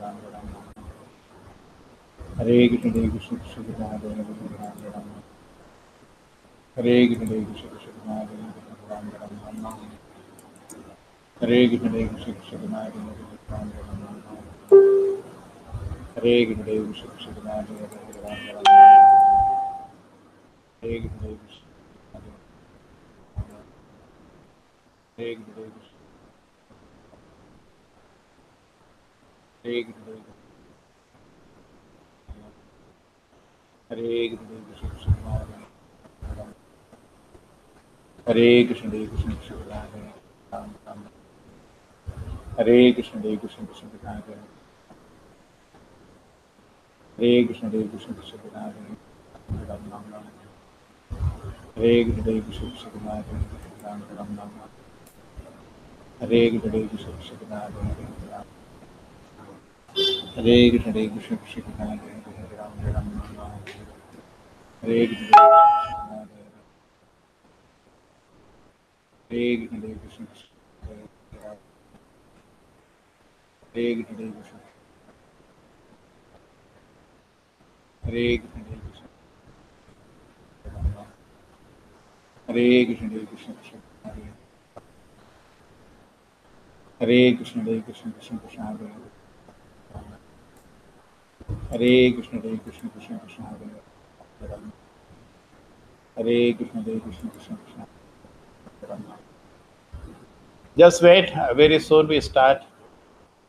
Ram Ram Ram. Hare Krishna Hare Krishna Krishna Krishna Hare Hare Ram Ram. Hare Krishna Hare Krishna Krishna Krishna Hare Hare Ram Ram Ram. Hare Krishna Hare Krishna Krishna Krishna Hare Hare Ram Ram Ram. Hare Krishna Hare Krishna Krishna Krishna Hare Hare Ram Ram. Hare Krishna Hare Krishna Hare Krishna Hare Krishna Hare Krishna Hare Krishna Hare Krishna Krishna Hare Ram Ram. Hare Krishna Hare Krishna Krishna Krishna Hare. Hare Krishna Hare Krishna Krishna Krishna Hare Ram Ram Ram. Hare Krishna Hare Krishna Krishna Krishna Hare Ram Ram Ram. Hare Krishna Hare Krishna Krishna Krishna Hare Ram. Hare Krishna Hare Krishna Krishna Krishna Hare Ram Ram Ram. Hare Krishna Hare Krishna Hare Krishna Krishna Hare Krishna Hare Krishna Hare Krishna Hare Krishna Krishna Hare Krishna Hare Krishna Krishna Krishna Hare Krishna Hare Krishna Krishna Krishna Hare Krishna Hare Krishna Krishna Krishna. Just wait, very soon we start.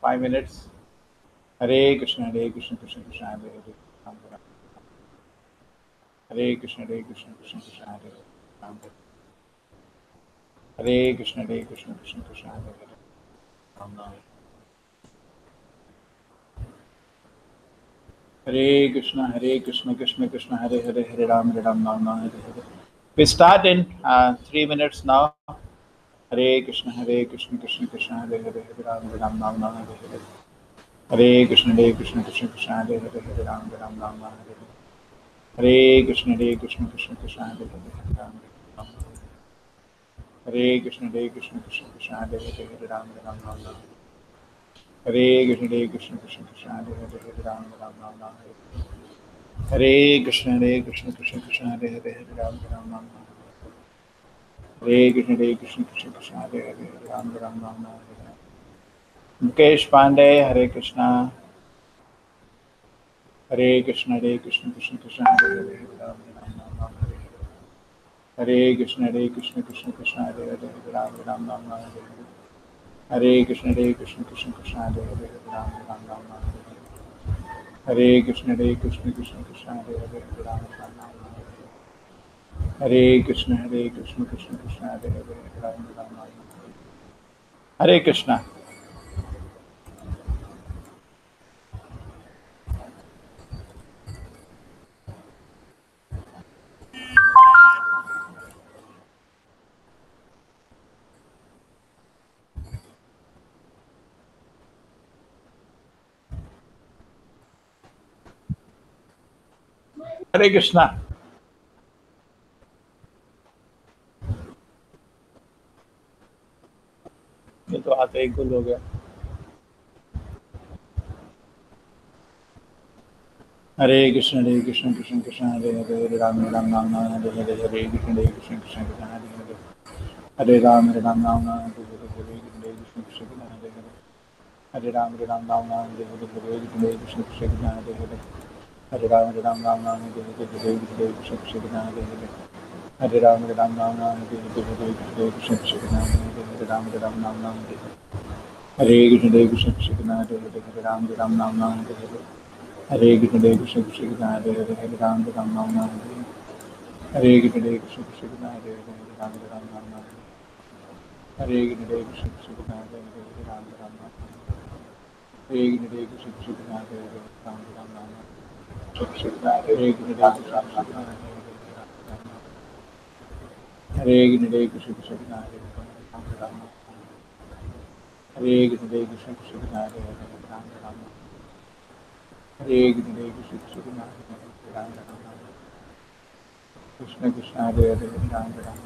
5 minutes. Hare Krishna Hare Krishna Krishna Krishna Hare Hare. Hare Krishna Hare Krishna Krishna Krishna Hare Hare. Hare Krishna Hare Krishna Krishna Krishna Hare Hare. Hare Krishna Krishna Krishna Hare Hare Hare Ram Ram Hare Hare. We start in 3 minutes now. Hare Krishna Krishna Krishna Hare Hare Hare Ram Ram Hare Hare. Hare Krishna Krishna Krishna Hare Hare Hare Ram Ram Hare Hare. Hare Krishna Krishna Krishna Hare Hare Ram Ram. Hare Krishna Krishna Krishna Hare Hare Ram Ram. Hare Krishna Krishna Krishna Hare Hare Ram Ram. Hare Krishna Krishna Krishna Hare Hare Ram Ram. Hare Krishna Krishna Krishna Hare Hare Ram Ram. Mukesh Pandey, Hare Krishna. Hare Krishna Krishna Krishna Hare Hare Ram Ram. Hare Krishna Krishna Krishna Hare Hare Ram Ram. Hare Krishna Krishna Krishna Hare Hare Ram Ram. Hare Krishna Krishna Krishna Hare Hare Ram Ram. Hare Krishna Krishna Krishna Hare Hare Ram Ram. Hare Krishna. Hare Krishna. ये तो आते ही गुल हो गया. Hare Krishna Krishna Krishna Hare Hare Hare Ram Ram Hare Hare. Hare Krishna Krishna Krishna Hare Hare. Hare Ram Hare Hare Hare Krishna Krishna Hare Hare. Hare Ram Hare Hare Krishna Krishna Hare Hare. Hare Ram Hare Hare Krishna Krishna Hare Hare. Hare Ram Hare Hare Krishna Krishna Hare Hare. Hare Ram Hare Hare. Hare Krishna Krishna Krishna Hare Hare. Hare Ram Hare Hare. Hare Krishna Krishna Krishna Hare Hare. Hare Ram Hare. Hare Krishna Krishna Krishna Hare Hare. Ram Ram. Hare Krishna Krishna Krishna Hare Hare. Ram Ram. Hare Krishna Krishna Krishna Hare Hare. Ram Ram. Hare Krishna Krishna Krishna Hare Krishna Krishna Krishna Hare Hare. Hare Krishna Krishna Krishna Hare Hare. Ram Ram. Hare Krishna Krishna Krishna Hare Hare. Ram Ram. Krishna Krishna Hare Hare. Ram Ram.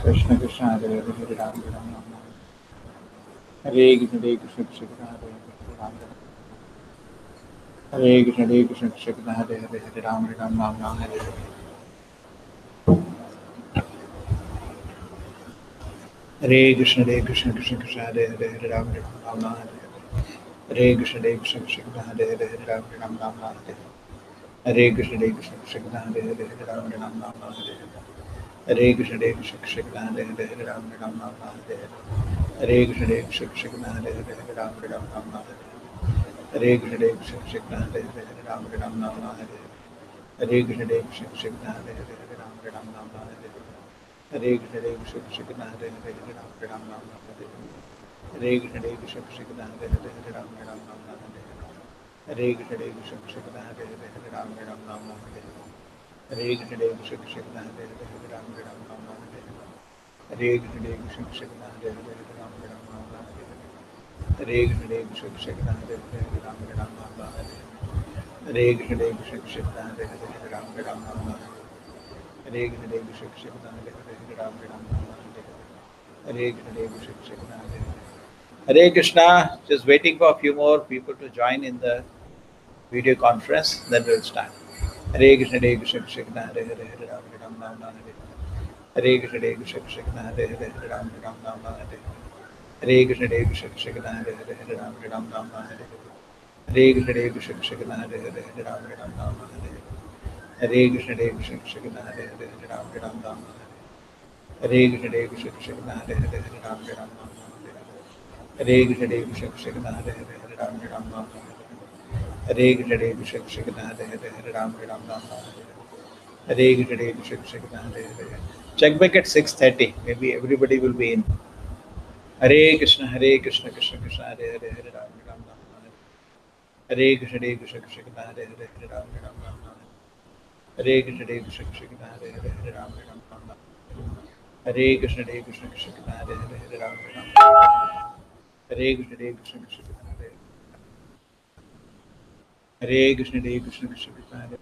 Krishna Krishna Hare Hare. Ram Ram. Hare Krishna Krishna Krishna Hare Krishna Krishna Krishna Hare Hare Hare Ram Ram Ram Hare Hare. Hare Krishna Krishna Krishna Hare Hare Hare Ram Ram Ram Hare Hare. Hare Krishna Krishna Krishna Hare Hare Hare Ram Ram Ram Hare Hare. Hare Krishna Krishna Krishna Hare Hare Hare Ram Ram Ram Hare Hare. Hare Krishna Krishna Krishna Hare Hare Hare Ram Ram Ram Hare Hare. Hare Krishna Krishna Krishna Hare Hare Hare Ram Ram Ram Hare Hare. Hare Krishna Krishna Krishna Hare Hare Hare Ram Ram Ram Hare Hare. Hare Krishna Krishna Krishna Hare Hare Hare Ram Ram Ram Hare Hare. Hare Krishna Krishna Krishna Hare Hare Hare Ram Ram Ram Hare Hare. Hare Krishna Krishna Krishna Hare Hare Hare Ram Ram Ram Hare Hare. Hare Krishna Krishna Krishna Hare Hare Hare Ram Ram Ram Hare Hare. Hare Krishna Krishna Krishna Hare Hare Hare Ram Ram Ram Hare Hare. Hare Krishna Krishna Krishna Hare Hare Hare Ram Ram Ram Hare Hare. Hare Krishna Krishna Krishna Hare Hare Hare Ram Ram Ram Hare Hare. Hare Krishna Krishna Krishna Hare Hare Hare Ram Ram Ram Hare Hare. Hare Krishna Krishna Krishna Hare Hare Hare Ram Ram Ram Hare Hare. Hare Krishna Krishna Krishna Hare Hare. Hare Krishna, just waiting for a few more people to join in the video conference, then we'll start. Hare Krishna Krishna Krishna Hare Hare Hare Ram Ram Ram Hare Hare. Hare Krishna Krishna Krishna Hare Hare Hare Ram Ram Ram Hare Hare. Hare Krishna Krishna Krishna Hare Hare Hare Ram Ram Ram Hare Hare. Hare Krishna Krishna Krishna Hare Hare Hare Ram Ram Ram Hare Hare. Hare Krishna Krishna Krishna Hare Hare Hare Ram Ram Ram Hare Hare. Hare Krishna Krishna Krishna Hare Hare Hare Ram Ram Ram Hare Hare. Hare Krishna Krishna Krishna Hare Hare Hare Ram Ram Ram Hare Hare. Hare Krishna Krishna Krishna Hare Hare Hare Ram Ram Ram Hare Hare. Hare Krishna Krishna Krishna Hare Hare. Check back at 6:30. Maybe everybody will be in. Hare Krishna Krishna Krishna Hare Hare Hare Ram Ram Ram Hare. Hare Krishna Krishna Krishna Hare Hare Hare Ram Ram Ram Hare. Hare Krishna Krishna Krishna Hare Hare Hare Ram Ram Ram Hare. Hare Krishna Krishna Krishna Hare Hare Hare Ram Ram Ram Hare. Hare Krishna Krishna Krishna Hare. Hare Krishna Krishna Krishna Hare.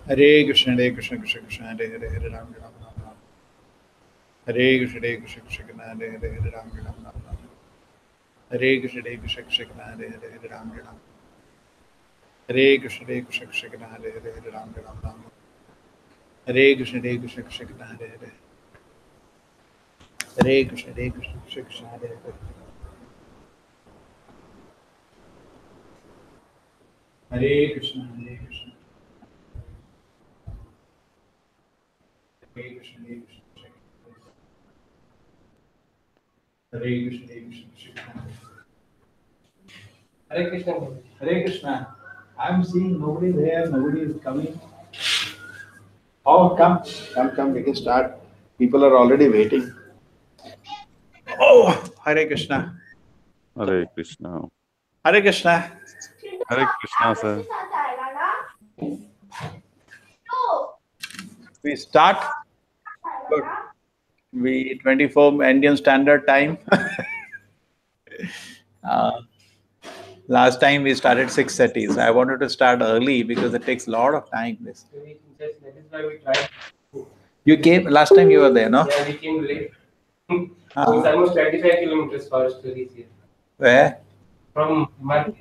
Hare Krishna Krishna Krishna Hare Hare Hare Ram Ram Ram. Hare Krishna Krishna Krishna Hare Hare Hare Ram Ram Ram. Hare Krishna Krishna Krishna Hare Hare Hare Ram Ram. Hare Krishna Krishna Krishna Hare Hare Hare Ram Ram. Hare Krishna Krishna Krishna Hare Hare. Hare Krishna Krishna Krishna Hare Hare. Hare Krishna Hare Krishna. Hare Krishna Hare Krishna. Hare Krishna Hare Krishna. Hare Krishna. Hare Krishna. I'm seeing nobody there, nobody is coming. Oh, come, we can start. People are already waiting. Oh, Hare Krishna. Hare Krishna. Hare Krishna. Hare Krishna, sir. We start. Good. We 24 Indian Standard Time. Last time we started 6:30. So I wanted to start early because it takes a lot of time. This. That is why we tried. You came last time. You were there, no? Yeah, we came late. It's almost 25 kilometers for us to reach here. Where? From Market.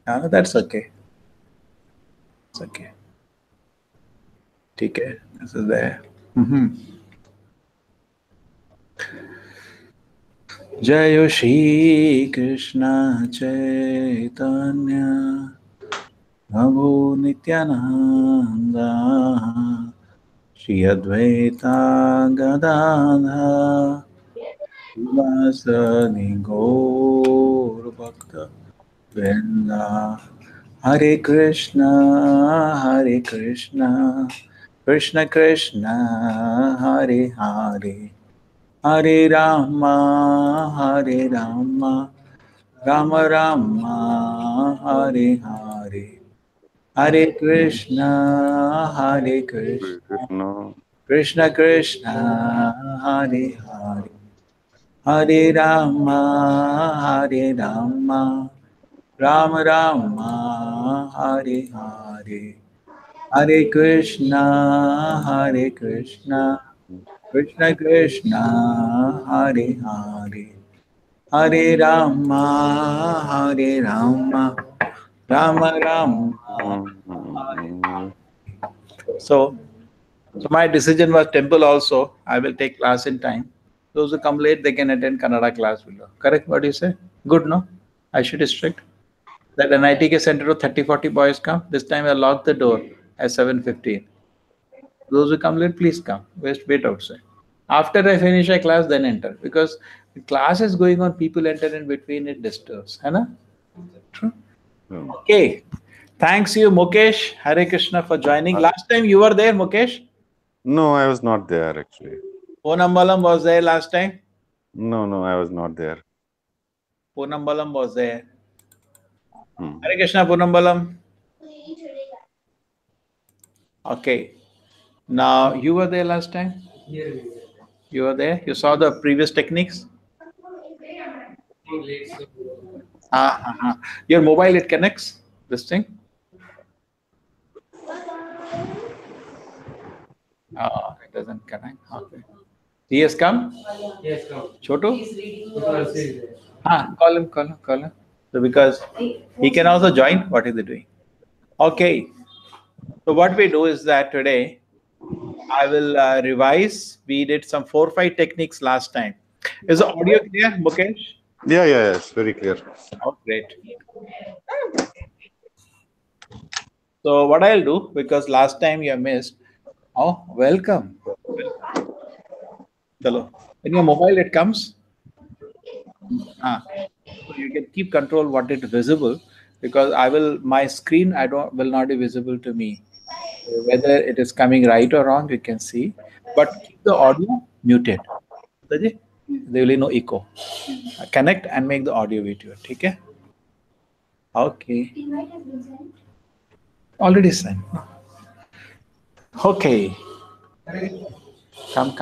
That's okay. It's okay. ठीक है. This is there. जय श्री कृष्ण चैतन्य प्रभु नित्यानंद श्री अद्वैता गदाधर श्रीवासदि गौर भक्त वृंदा. हरे कृष्णा कृष्ण कृष्ण हरे हरे हरे राम राम राम हरे हरे. हरे Krishna Krishna Krishna Hare Hare Hare Ram Ram Rama, Hare Hare, Hare Krishna, Krishna Krishna, Hare Hare, Hare Rama, Hare Rama, Rama Rama. So, so my decision was temple also. I will take class in time. Those who come late, they can attend Kannada class below. Correct what you say? Good, no? I should restrict. That NITK center of 30-40 boys come. This time I lock the door at 7:15. Those who come late, please come. Wait outside. After I finish a class, then enter. Because the class is going on, people enter in between, it disturbs. Hai na? True. Okay. Thanks you, Mukesh. Hare Krishna for joining. Last time you were there, Mukesh? No, I was not there actually. Ponambalam was there last time. No, I was not there. Ponambalam was there. Hare Krishna, Ponambalam. Okay. Now, you were there last time? You were there? You saw the previous techniques? Your mobile, it connects? This thing? Oh, it doesn't connect. Okay. He has come? Yes, come. Chotu? Ah, Call him. So because he can also join, what is he doing? Okay. So what we do is that today I will revise. We did some 4-5 techniques last time. Is the audio clear, Mukesh? Yeah, it's very clear. Oh, great. So what I'll do, because last time you missed, oh, welcome. Chalo. In your mobile it comes. So you can keep control what is visible, because my screen will not be visible to me. Whether it is coming right or wrong, you can see. But keep the audio muted. There will be no echo. Connect and make the audio video. Okay? Okay. Already sent. Okay. Come.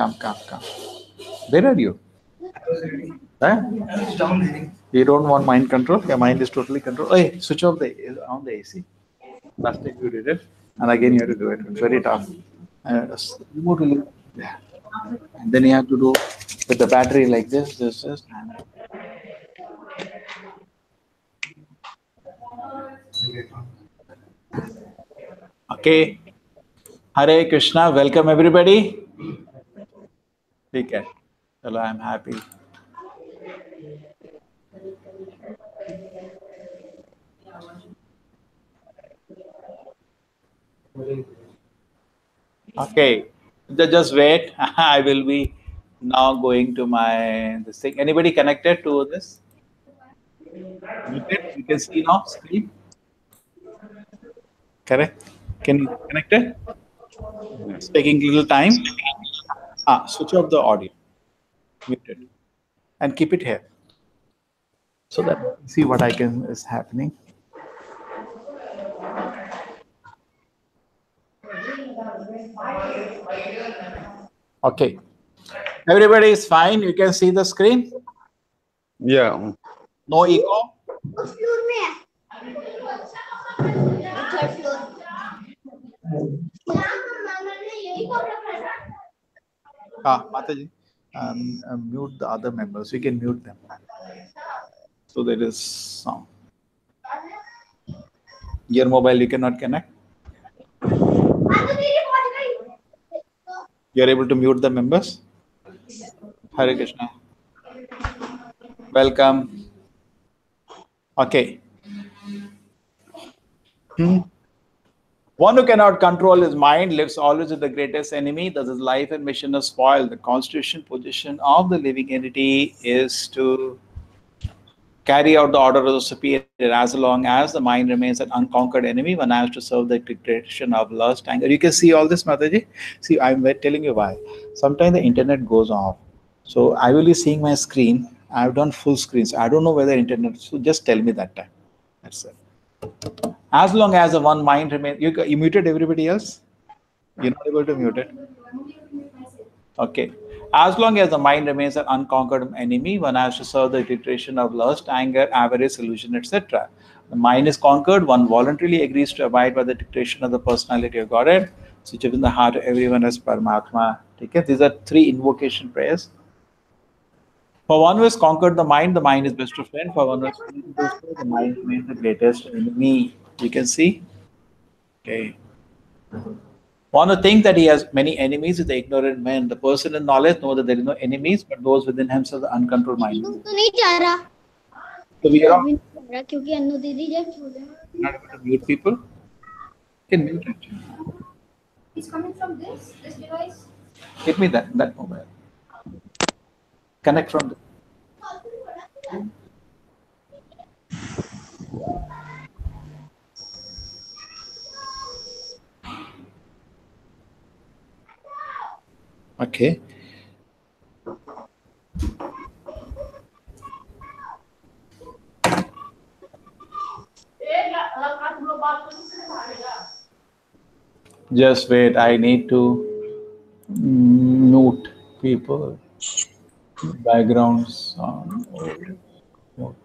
Where are you? Huh? You don't want mind control? Your mind is totally controlled. Hey, switch off on the AC. Last time you did it, and again you have to do it. It's very tough. Remote. Yeah. And then you have to do with the battery like this. And okay. Hare Krishna. Welcome everybody. Take care. Hello, I'm happy. Okay. Just wait. I will be now going to this thing. Anybody connected to this? You can see now screen. Correct. Can you connect it? It's taking a little time. Switch off the audio. Mute it. And keep it here. So that see what is happening. Okay. Everybody is fine. You can see the screen? Yeah. No echo? Mataji, mute the other members. You can mute them. So there is sound. Your mobile you cannot connect. You're able to mute the members. Hare Krishna. Welcome. Okay. One who cannot control his mind lives always with the greatest enemy. Thus his life and mission is spoiled. The constitution position of the living entity is to carry out the order of the superior. As long as the mind remains an unconquered enemy, one has to serve the dictation of lust, anger. You can see all this, Mataji. See, I'm telling you why. Sometimes the internet goes off. So I will be seeing my screen. I've done full screen. So I don't know whether internet. So just tell me that time. That's it. As long as the one mind remains, you muted everybody else? You're not able to mute it? Okay. As long as the mind remains an unconquered enemy, one has to serve the iteration of lust, anger, avarice, illusion, etc. The mind is conquered. One voluntarily agrees to abide by the dictation of the personality of Godhead, which is in the heart of everyone as Paramatma. Okay? These are 3 invocation prayers. For one who has conquered the mind is best of friend. For one who has failed to do so, the mind remains the greatest enemy. You can see. Okay. One who thinks that he has many enemies is the ignorant man. The person in knowledge knows that there is no enemies, but those within himself the uncontrolled mind. So we are all not able to mute people. You can mute it. It's coming from this device. Give me that mobile. Connect from the okay. Just wait, I need to mute people. Background sound. Mute.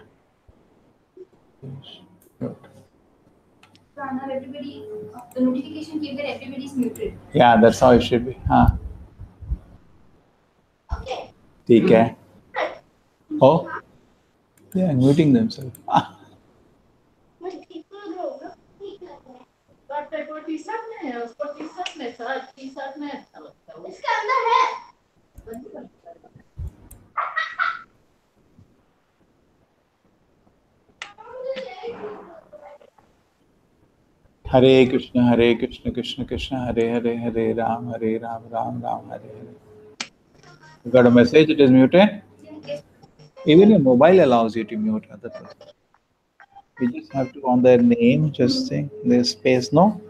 Mute. So now everybody, the notification came that everybody is muted. Yeah, that's how it should be. Okay. ठीक है. Oh, they are muting themselves. Hare Krishna, Krishna Krishna, Hare Hare, Hare Ram, Ram Ram, Hare Hare. You got a message? It is muted. Even your mobile allows you to mute other person. You just have to on their name, just think there's space, no?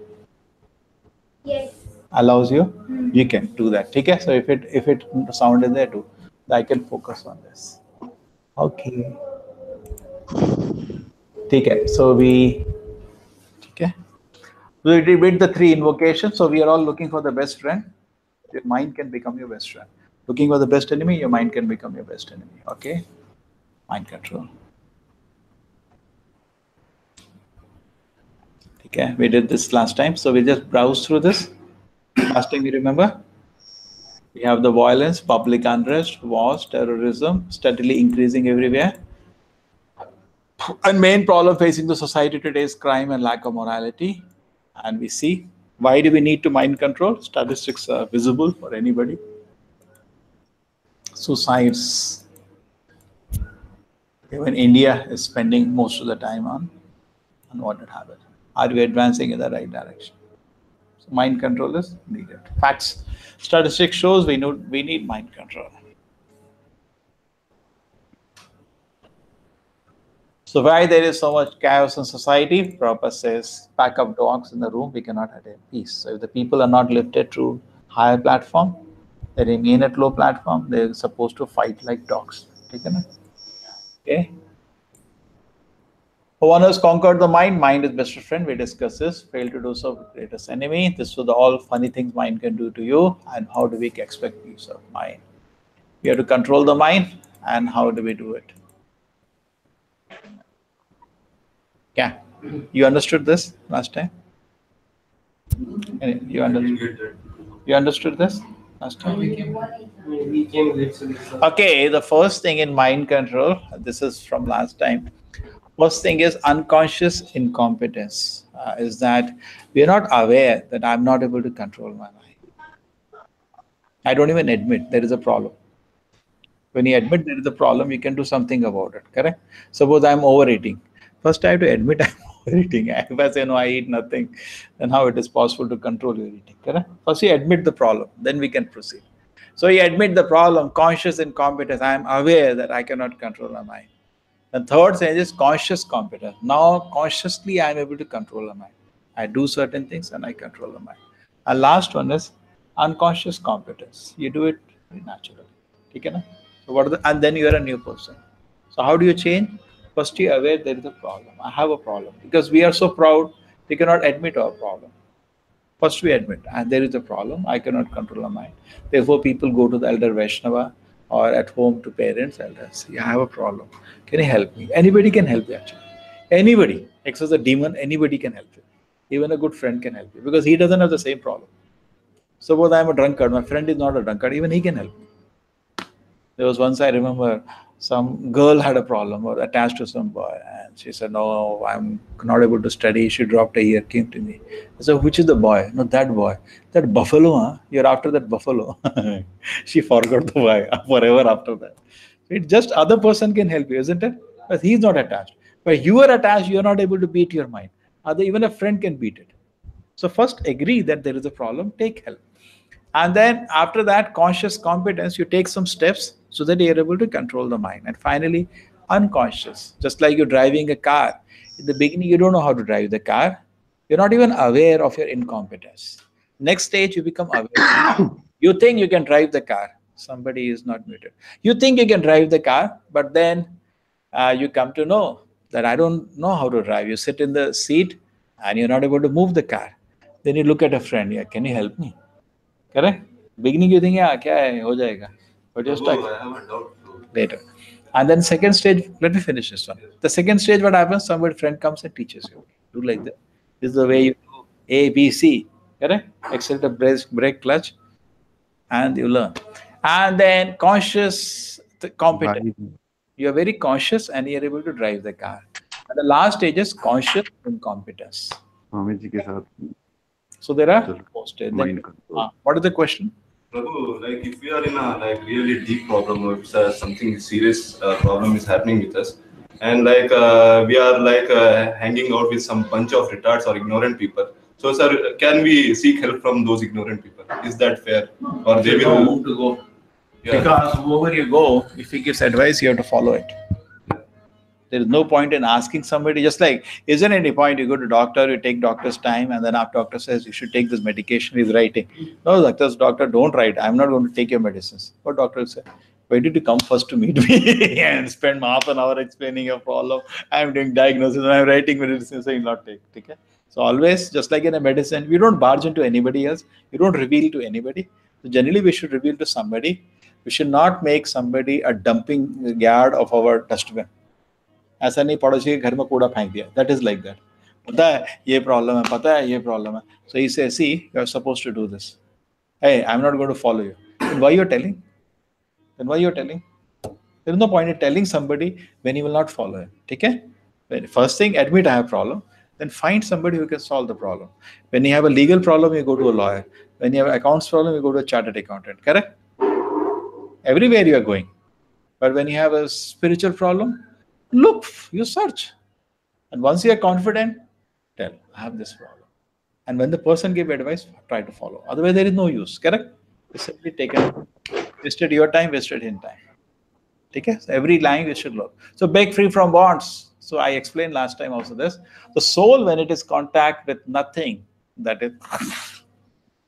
Yes. Allows you, you can do that. Okay, so if it sound is there too, I can focus on this. Okay. Okay, so we did the 3 invocations. So we are all looking for the best friend. Your mind can become your best friend. Looking for the best enemy, your mind can become your best enemy. Okay, mind control. Okay, we did this last time, so we just browse through this. Last time, you remember? We have the violence, public unrest, wars, terrorism, steadily increasing everywhere. And main problem facing the society today is crime and lack of morality. And we see, why do we need to mind control? Statistics are visible for anybody. Suicides. Even India is spending most of the time on unwanted habit. Are we advancing in the right direction? So mind control is needed. Facts. Statistics shows we need mind control. So why there is so much chaos in society? Prabhupada says, pack up dogs in the room, we cannot attain peace. So if the people are not lifted to higher platform, they remain at low platform, they're supposed to fight like dogs. Okay. One has conquered the mind, mind is best friend. We discussed this. Fail to do so, greatest enemy. This was the all funny things mind can do to you. And how do we expect peace of mind? We have to control the mind. And how do we do it? Yeah. You understood this last time? You understood this last time? Okay, the first thing in mind control, this is from last time. First thing is unconscious incompetence, is that we are not aware that I'm not able to control my mind. I don't even admit there is a problem. When you admit there is a problem, you can do something about it, correct? Suppose I'm overeating. First, I have to admit I'm overeating. If I say, no, I eat nothing, then how it is possible to control your eating, correct? First, you admit the problem, then we can proceed. So you admit the problem, conscious incompetence. I am aware that I cannot control my mind. The third stage is conscious competence. Now, consciously, I am able to control the mind. I do certain things and I control the mind. And last one is unconscious competence. You do it naturally. Okay? So and then you are a new person. So how do you change? First, you are aware there is a problem. I have a problem. Because we are so proud, we cannot admit our problem. First, we admit, and there is a problem. I cannot control my mind. Therefore, people go to the elder Vaishnava or at home to parents, elders. Yeah, I have a problem. Can you help me? Anybody can help you actually. Anybody, except the demon, anybody can help you. Even a good friend can help you because he doesn't have the same problem. Suppose I'm a drunkard, my friend is not a drunkard, even he can help me. There was once I remember some girl had a problem or attached to some boy, and she said, "No, I'm not able to study." She dropped a year, came to me. I said, "Which is the boy?" "No, that boy. That buffalo, huh? You're after that buffalo." She forgot the boy forever after that. It just other person can help you, isn't it? But he's not attached. But you are attached, you're not able to beat your mind. Other even a friend can beat it. So first agree that there is a problem, take help. And then after that, conscious competence, you take some steps so that you're able to control the mind. And finally, unconscious. Just like you're driving a car. In the beginning, you don't know how to drive the car. You're not even aware of your incompetence. Next stage, you become aware. You think you can drive the car. Somebody is not muted. You think you can drive the car, but then you come to know that I don't know how to drive. You sit in the seat and you're not able to move the car. Then you look at a friend. Yeah, can you help me? Correct? Beginning you think, yeah, kya hai, ho jayega. But you're stuck. I have a doubt. Later. And then second stage, let me finish this one. The second stage, what happens? Somebody friend comes and teaches you. Do like that. This is the way you do A, B, C. Correct? Accelerator, brake, clutch, and you learn. And then conscious competence. You are very conscious and you are able to drive the car. And the last stage is conscious incompetence. So there are four stages. Mind control. What is the question? Prabhu, like if we are in a like really deep problem, or if something serious problem is happening with us, and like we are like hanging out with some bunch of retards or ignorant people. So, sir, can we seek help from those ignorant people? Is that fair? Or they will Whom to go? Yeah. Because wherever you go, if he gives advice, you have to follow it. There is no point in asking somebody, just like, isn't any point you go to doctor, you take doctor's time, and then after doctor says you should take this medication, he's writing. No, doctor, don't write. I'm not going to take your medicines. What doctor will say? Why did you come first to meet me and spend half an hour explaining your problem? I'm doing diagnosis and I'm writing medicine, saying not take. Okay? So always, just like in a medicine, we don't barge into anybody else. You don't reveal to anybody. So generally, we should reveal to somebody. We should not make somebody a dumping yard of our dustbin. ऐसा नहीं पड़ोसी के घर में कूड़ा फेंक दिया. That is like that. पता है ये प्रॉब्लम है, पता है ये प्रॉब्लम है. So he says, see, you are supposed to do this. Hey, I'm not going to follow you. Then why you're telling? Then why you're telling? There is no point in telling somebody when you will not follow him. Okay? First thing, admit I have problem. Then find somebody who can solve the problem. When you have a legal problem, you go to a lawyer. When you have an accounts problem, you go to a chartered accountant. Correct? Everywhere you are going. But when you have a spiritual problem, look, you search. And once you are confident, tell, I have this problem. And when the person gives advice, try to follow. Otherwise, there is no use. Correct? It's simply taken, wasted your time, wasted his time. Okay? So every line we should look. So break free from bonds. So I explained last time also this. The soul, when it is contact with nothing, that is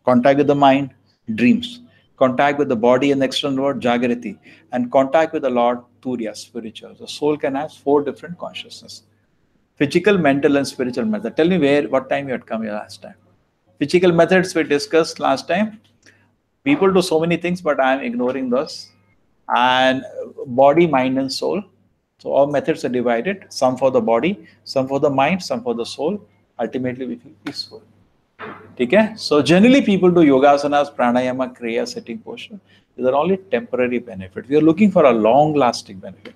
contact with the mind, dreams. Contact with the body and the external world, Jagrati. And contact with the Lord, Turiya, spiritual. The soul can have 4 different consciousness. Physical, mental, and spiritual method. Tell me what time you had come here last time. Physical methods we discussed last time. People do so many things, but I am ignoring those. And body, mind, and soul. So all methods are divided. Some for the body, some for the mind, some for the soul. Ultimately, we feel peaceful. Okay? So generally people do yogasanas, pranayama, kriya, sitting posture. These are only temporary benefit. We are looking for a long-lasting benefit.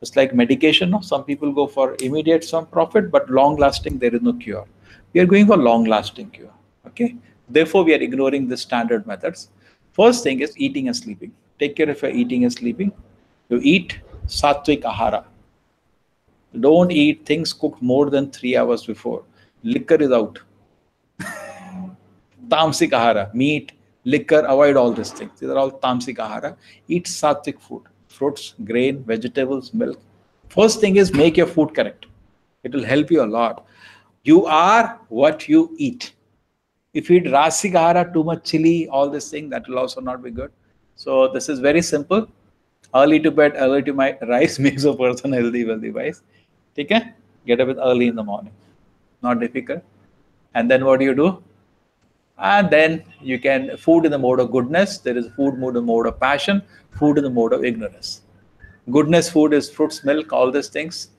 It's like medication. No? Some people go for immediate some profit, but long-lasting, there is no cure. We are going for long-lasting cure. Okay? Therefore, we are ignoring the standard methods. First thing is eating and sleeping. Take care of your eating and sleeping. You eat sattvic ahara. Don't eat things cooked more than 3 hours before. Liquor is out. Tamsik ahara, meat, liquor, avoid all these things. These are all tamsik ahara. Eat sattvic food, fruits, grain, vegetables, milk. First thing is make your food correct. It will help you a lot. You are what you eat. If you eat rasik ahara, too much chili, all this thing, that will also not be good. So this is very simple. Early to bed, early to rise makes a person healthy, wealthy, wise. Okay? Get up early in the morning. Not difficult. And then what do you do? And then you can, food in the mode of goodness. There is food in the mode of passion, food in the mode of ignorance. Goodness food is fruits, milk, all these things,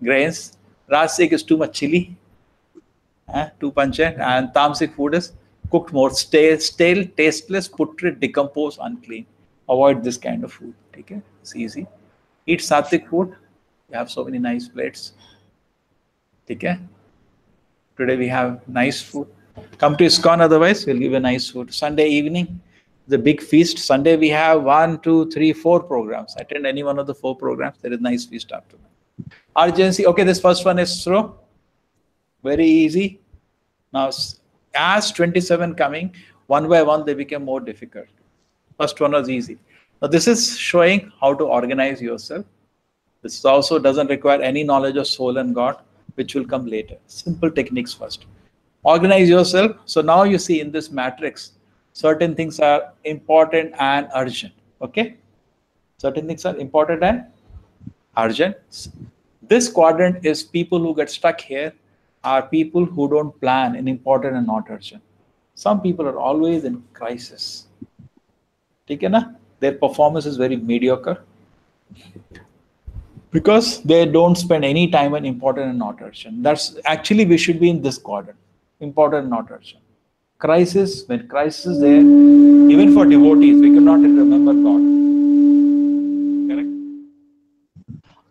grains. Rajasic is too much chili, too pungent, and tamasic food is cooked more, stale, tasteless, putrid, decomposed, unclean. Avoid this kind of food. Okay, it's easy. Eat sattvic food. We have so many nice plates. Okay. Today we have nice food. Come to ISKCON, otherwise we'll give you nice food. Sunday evening, the big feast. Sunday we have 1, 2, 3, 4 programs. Attend any one of the 4 programs. There is nice feast after that. Urgency. Okay, this first one is through. Very easy. Now, as 27 coming, one by one they became more difficult. First one was easy. Now this is showing how to organize yourself. This also doesn't require any knowledge of soul and God, which will come later. Simple techniques first. Organize yourself. So now you see in this matrix, certain things are important and urgent. Okay? Certain things are important and urgent. This quadrant is people who get stuck here are people who don't plan in important and not urgent. Some people are always in crisis. Okay, na? Their performance is very mediocre because they don't spend any time on important and not urgent. That's actually, we should be in this quadrant, important and not urgent. Crisis, when crisis is there, even for devotees, we cannot remember God. Correct?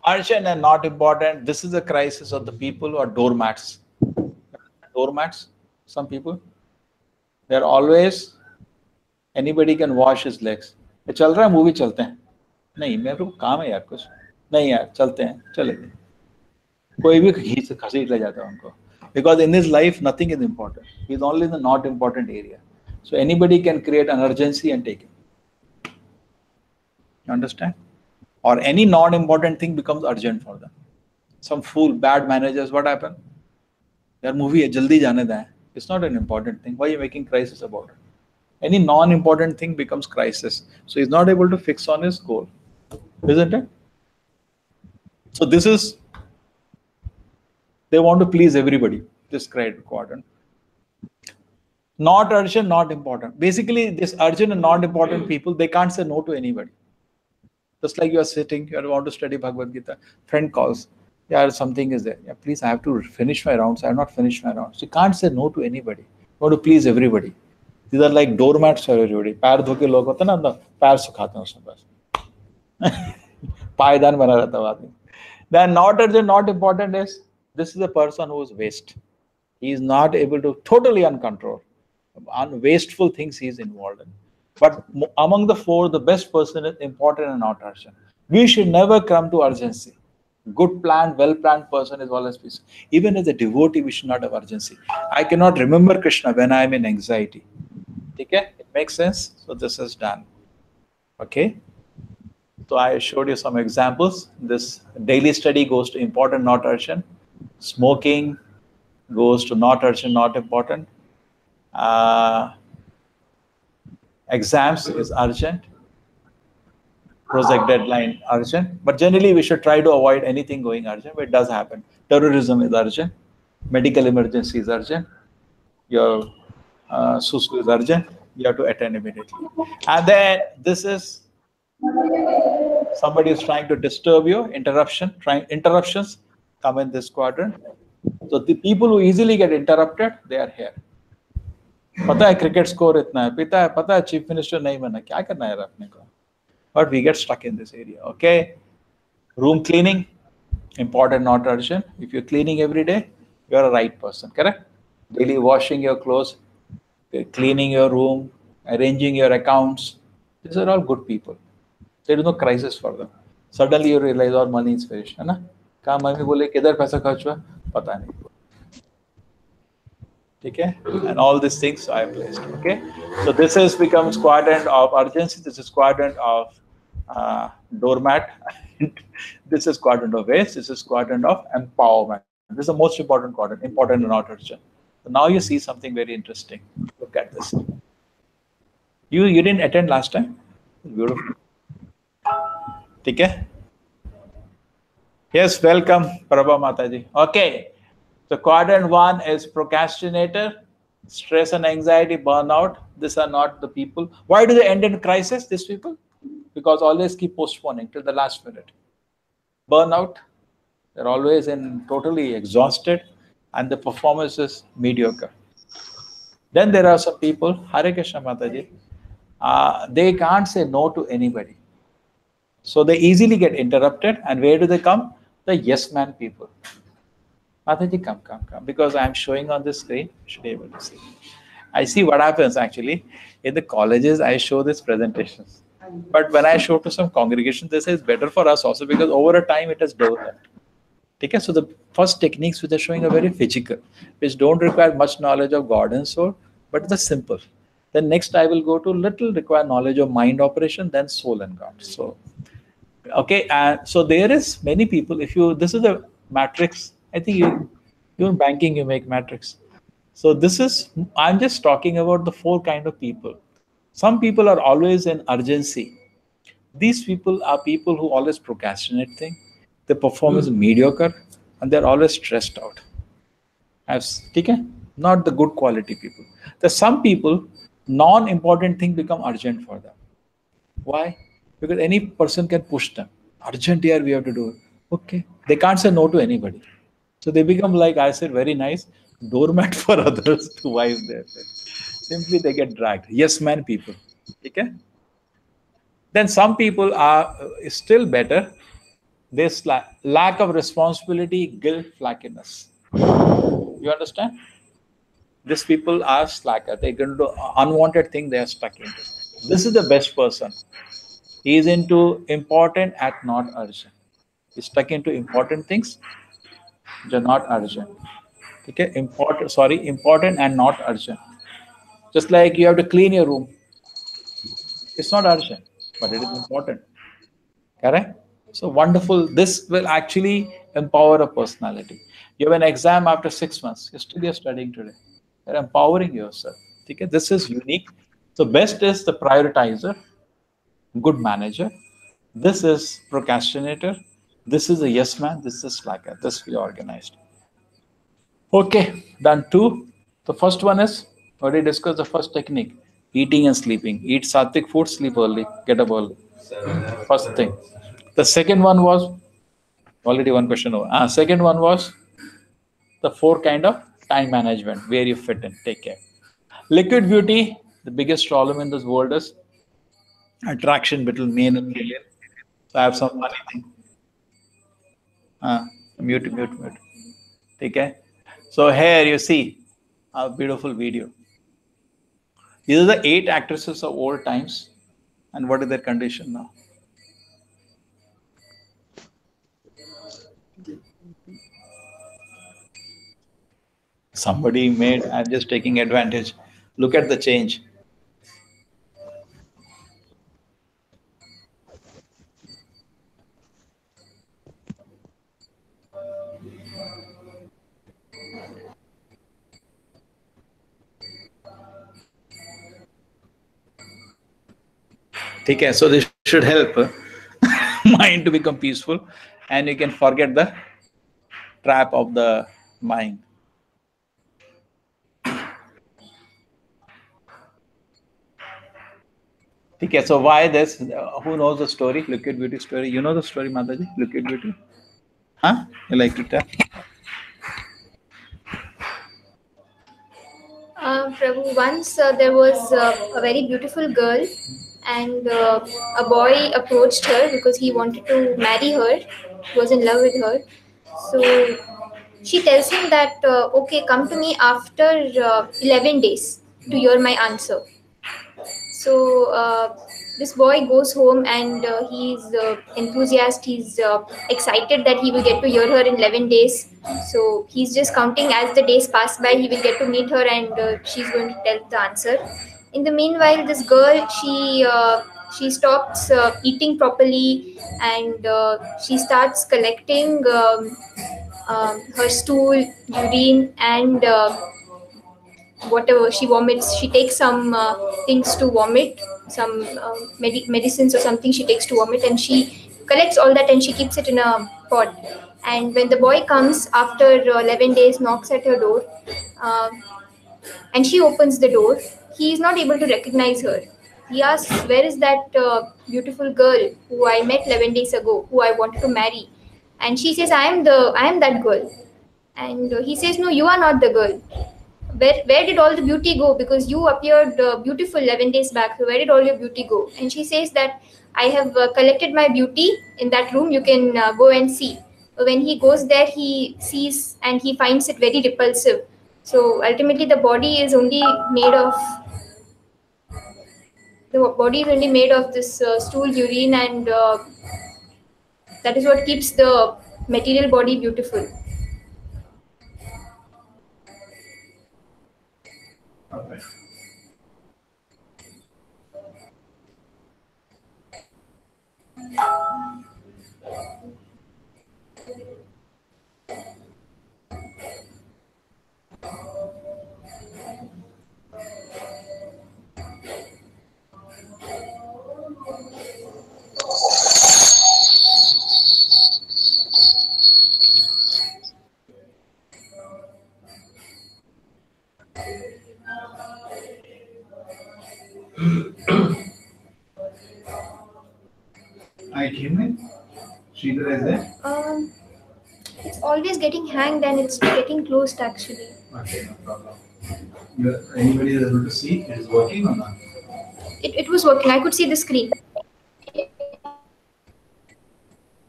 Urgent and not important, this is a crisis of the people who are doormats. Doormats, some people, they're always, anybody can wash his legs. चल रहा है movie चलते हैं नहीं मेरे को काम है यार कुछ नहीं यार चलते हैं चले गए कोई भी घसीट ले जाता है उनको because in his life nothing is important. He is only in the not important area. So anybody can create an urgency and take it. You understand? Or any non-important thing becomes urgent for them. Some fool, bad managers, what happened? Their movie है जल्दी जाने दें. It's not an important thing. Why are you making crisis about it? Any non-important thing becomes crisis. So he's not able to fix on his goal. Isn't it? So this is, they want to please everybody. This quadrant. Not urgent, not important. Basically, this urgent and not important people, they can't say no to anybody. Just like you are sitting, you want to study Bhagavad Gita. Friend calls, yeah, something is there. Yeah, please, I have to finish my rounds. I have not finished my rounds. You can't say no to anybody. You want to please everybody. These are like doormats for everybody. पैर धो के लोग होते हैं ना अंदर पैर सुखाते हैं उसमें बस पायदान बना रहता है आदमी. Then not urgent, not important is this is a person who is waste. He is not able to totally uncontrolled. On wasteful things he is involved in. But among the 4, the best person is important and not urgent. We should never come to urgency. Good planned, well-planned person is always peace. Even as a devotee, we should not have urgency. I cannot remember Krishna when I am in anxiety. Okay? It makes sense? So this is done. Okay? So I showed you some examples. This daily study goes to important, not urgent. Smoking goes to not urgent, not important. Exams is urgent. Project deadline urgent. But generally we should try to avoid anything going urgent, but it does happen. Terrorism is urgent. Medical emergency is urgent. Your susu is urgent. You have to attend immediately. And then this is somebody is trying to disturb you. Interruptions come in this quadrant. So the people who easily get interrupted, they are here. पता है cricket score इतना है, पता है chief minister नहीं बना, क्या करना है अपने को? But we get stuck in this area. Okay, room cleaning, important, not urgent. If you're cleaning every day, you're a right person. Correct? Daily washing your clothes, cleaning your room, arranging your accounts. These are all good people. There is no crisis for them. Suddenly you realize our money is finished. है ना? कहाँ mummy बोले किधर पैसा खर्च हुआ? पता नहीं. Okay, and all these things I placed. Okay, so this is becomes quadrant of urgency. This is quadrant of doormat. This is quadrant of waste. This is quadrant of empowerment. This is the most important quadrant, important and not urgent. So now you see something very interesting. Look at this. You didn't attend last time. Beautiful. Okay. Yes, welcome, Prabha Mataji. Okay. So quadrant 1 is procrastinator, stress and anxiety, burnout. These are not the people. Why do they end in crisis, these people? Because always keep postponing till the last minute. Burnout, They're always totally exhausted, and the performance is mediocre. Then there are some people, Hare Krishna Mataji, they can't say no to anybody. So they easily get interrupted, and where do they come? The yes man people. Mataji, come. Because I'm showing on the screen, you should be able to see. I see what happens actually. In the colleges, I show these presentations. But when I show to some congregations, they say it's better for us also because over a time it has developed. Okay, so the first techniques which are showing are very physical, which don't require much knowledge of God and soul, but the simple. Then next I will go to little require knowledge of mind operation, then soul and God. So, okay, and so there is many people. If you this is a matrix. I think you in banking you make matrix. So this is I'm just talking about the four kind of people. Some people are always in urgency. These people are people who always procrastinate things. Their performance is mediocre, and they're always stressed out. Okay? Not the good quality people. There's some people, non-important thing become urgent for them. Why? Because any person can push them. Urgent here, we have to do it. Okay. They can't say no to anybody. So they become, like I said, very nice, doormat for others to wipe their face. Simply they get dragged. Yes man people. Okay? Then some people are still better. This lack of responsibility, guilt, flakiness. You understand? These people are slacker. They can do unwanted thing they are stuck into. This is the best person. He is into important and not urgent. He's stuck into important things, which are not urgent. Okay, important and not urgent. Just like you have to clean your room. It's not urgent, but it is important. Correct? So wonderful. This will actually empower a personality. You have an exam after 6 months. You're studying today. You're empowering yourself. Okay? This is unique. So best is the prioritizer, good manager. This is procrastinator. This is a yes man. This is slacker. This we organized. Okay, done 2. The first one is already discussed the first technique. Eating and sleeping. Eat sattvic food, sleep early, get up early. First thing. The second one was already one question over. Second one was the 4 kind of time management where you fit in. Take care. Liquid beauty. The biggest problem in this world is attraction between male and female. So I have some funny thing. Mute. Take care. So here you see a beautiful video. These are the 8 actresses of old times, and what is their condition now? Somebody made, I'm just taking advantage. Look at the change. Okay, so this should help mind to become peaceful, and you can forget the trap of the mind. Okay, so why this? Who knows the story? Liquid beauty story. You know the story, Mataji? Liquid beauty? Huh? You like to tell? Prabhu, once there was a very beautiful girl, and a boy approached her because he wanted to marry her. He was in love with her. So she tells him that, okay, come to me after 11 days to hear my answer. So this boy goes home, and he's enthusiastic. He's excited that he will get to hear her in 11 days. So he's just counting as the days pass by. He will get to meet her, and she's going to tell the answer. In the meanwhile, this girl, she stops eating properly, and she starts collecting her stool, urine, and whatever she vomits. She takes some things to vomit, some medicines or something she takes to vomit, and she collects all that and she keeps it in a pot. And when the boy comes after 11 days, knocks at her door, and she opens the door, he is not able to recognize her. He asks, where is that beautiful girl who I met 11 days ago, who I wanted to marry? And she says, I am that girl. And he says, no, you are not the girl. Where did all the beauty go? Because you appeared beautiful 11 days back. So where did all your beauty go? And she says that I have collected my beauty in that room. You can go and see. When he goes there, he sees and he finds it very repulsive. So ultimately, the body is only made of this stool, urine, and that is what keeps the material body beautiful. Okay. I came in. Sridhar is there? It's always getting hanged and it's getting closed actually. Okay, no problem. Anybody is able to see it is working or not? It was working. I could see the screen.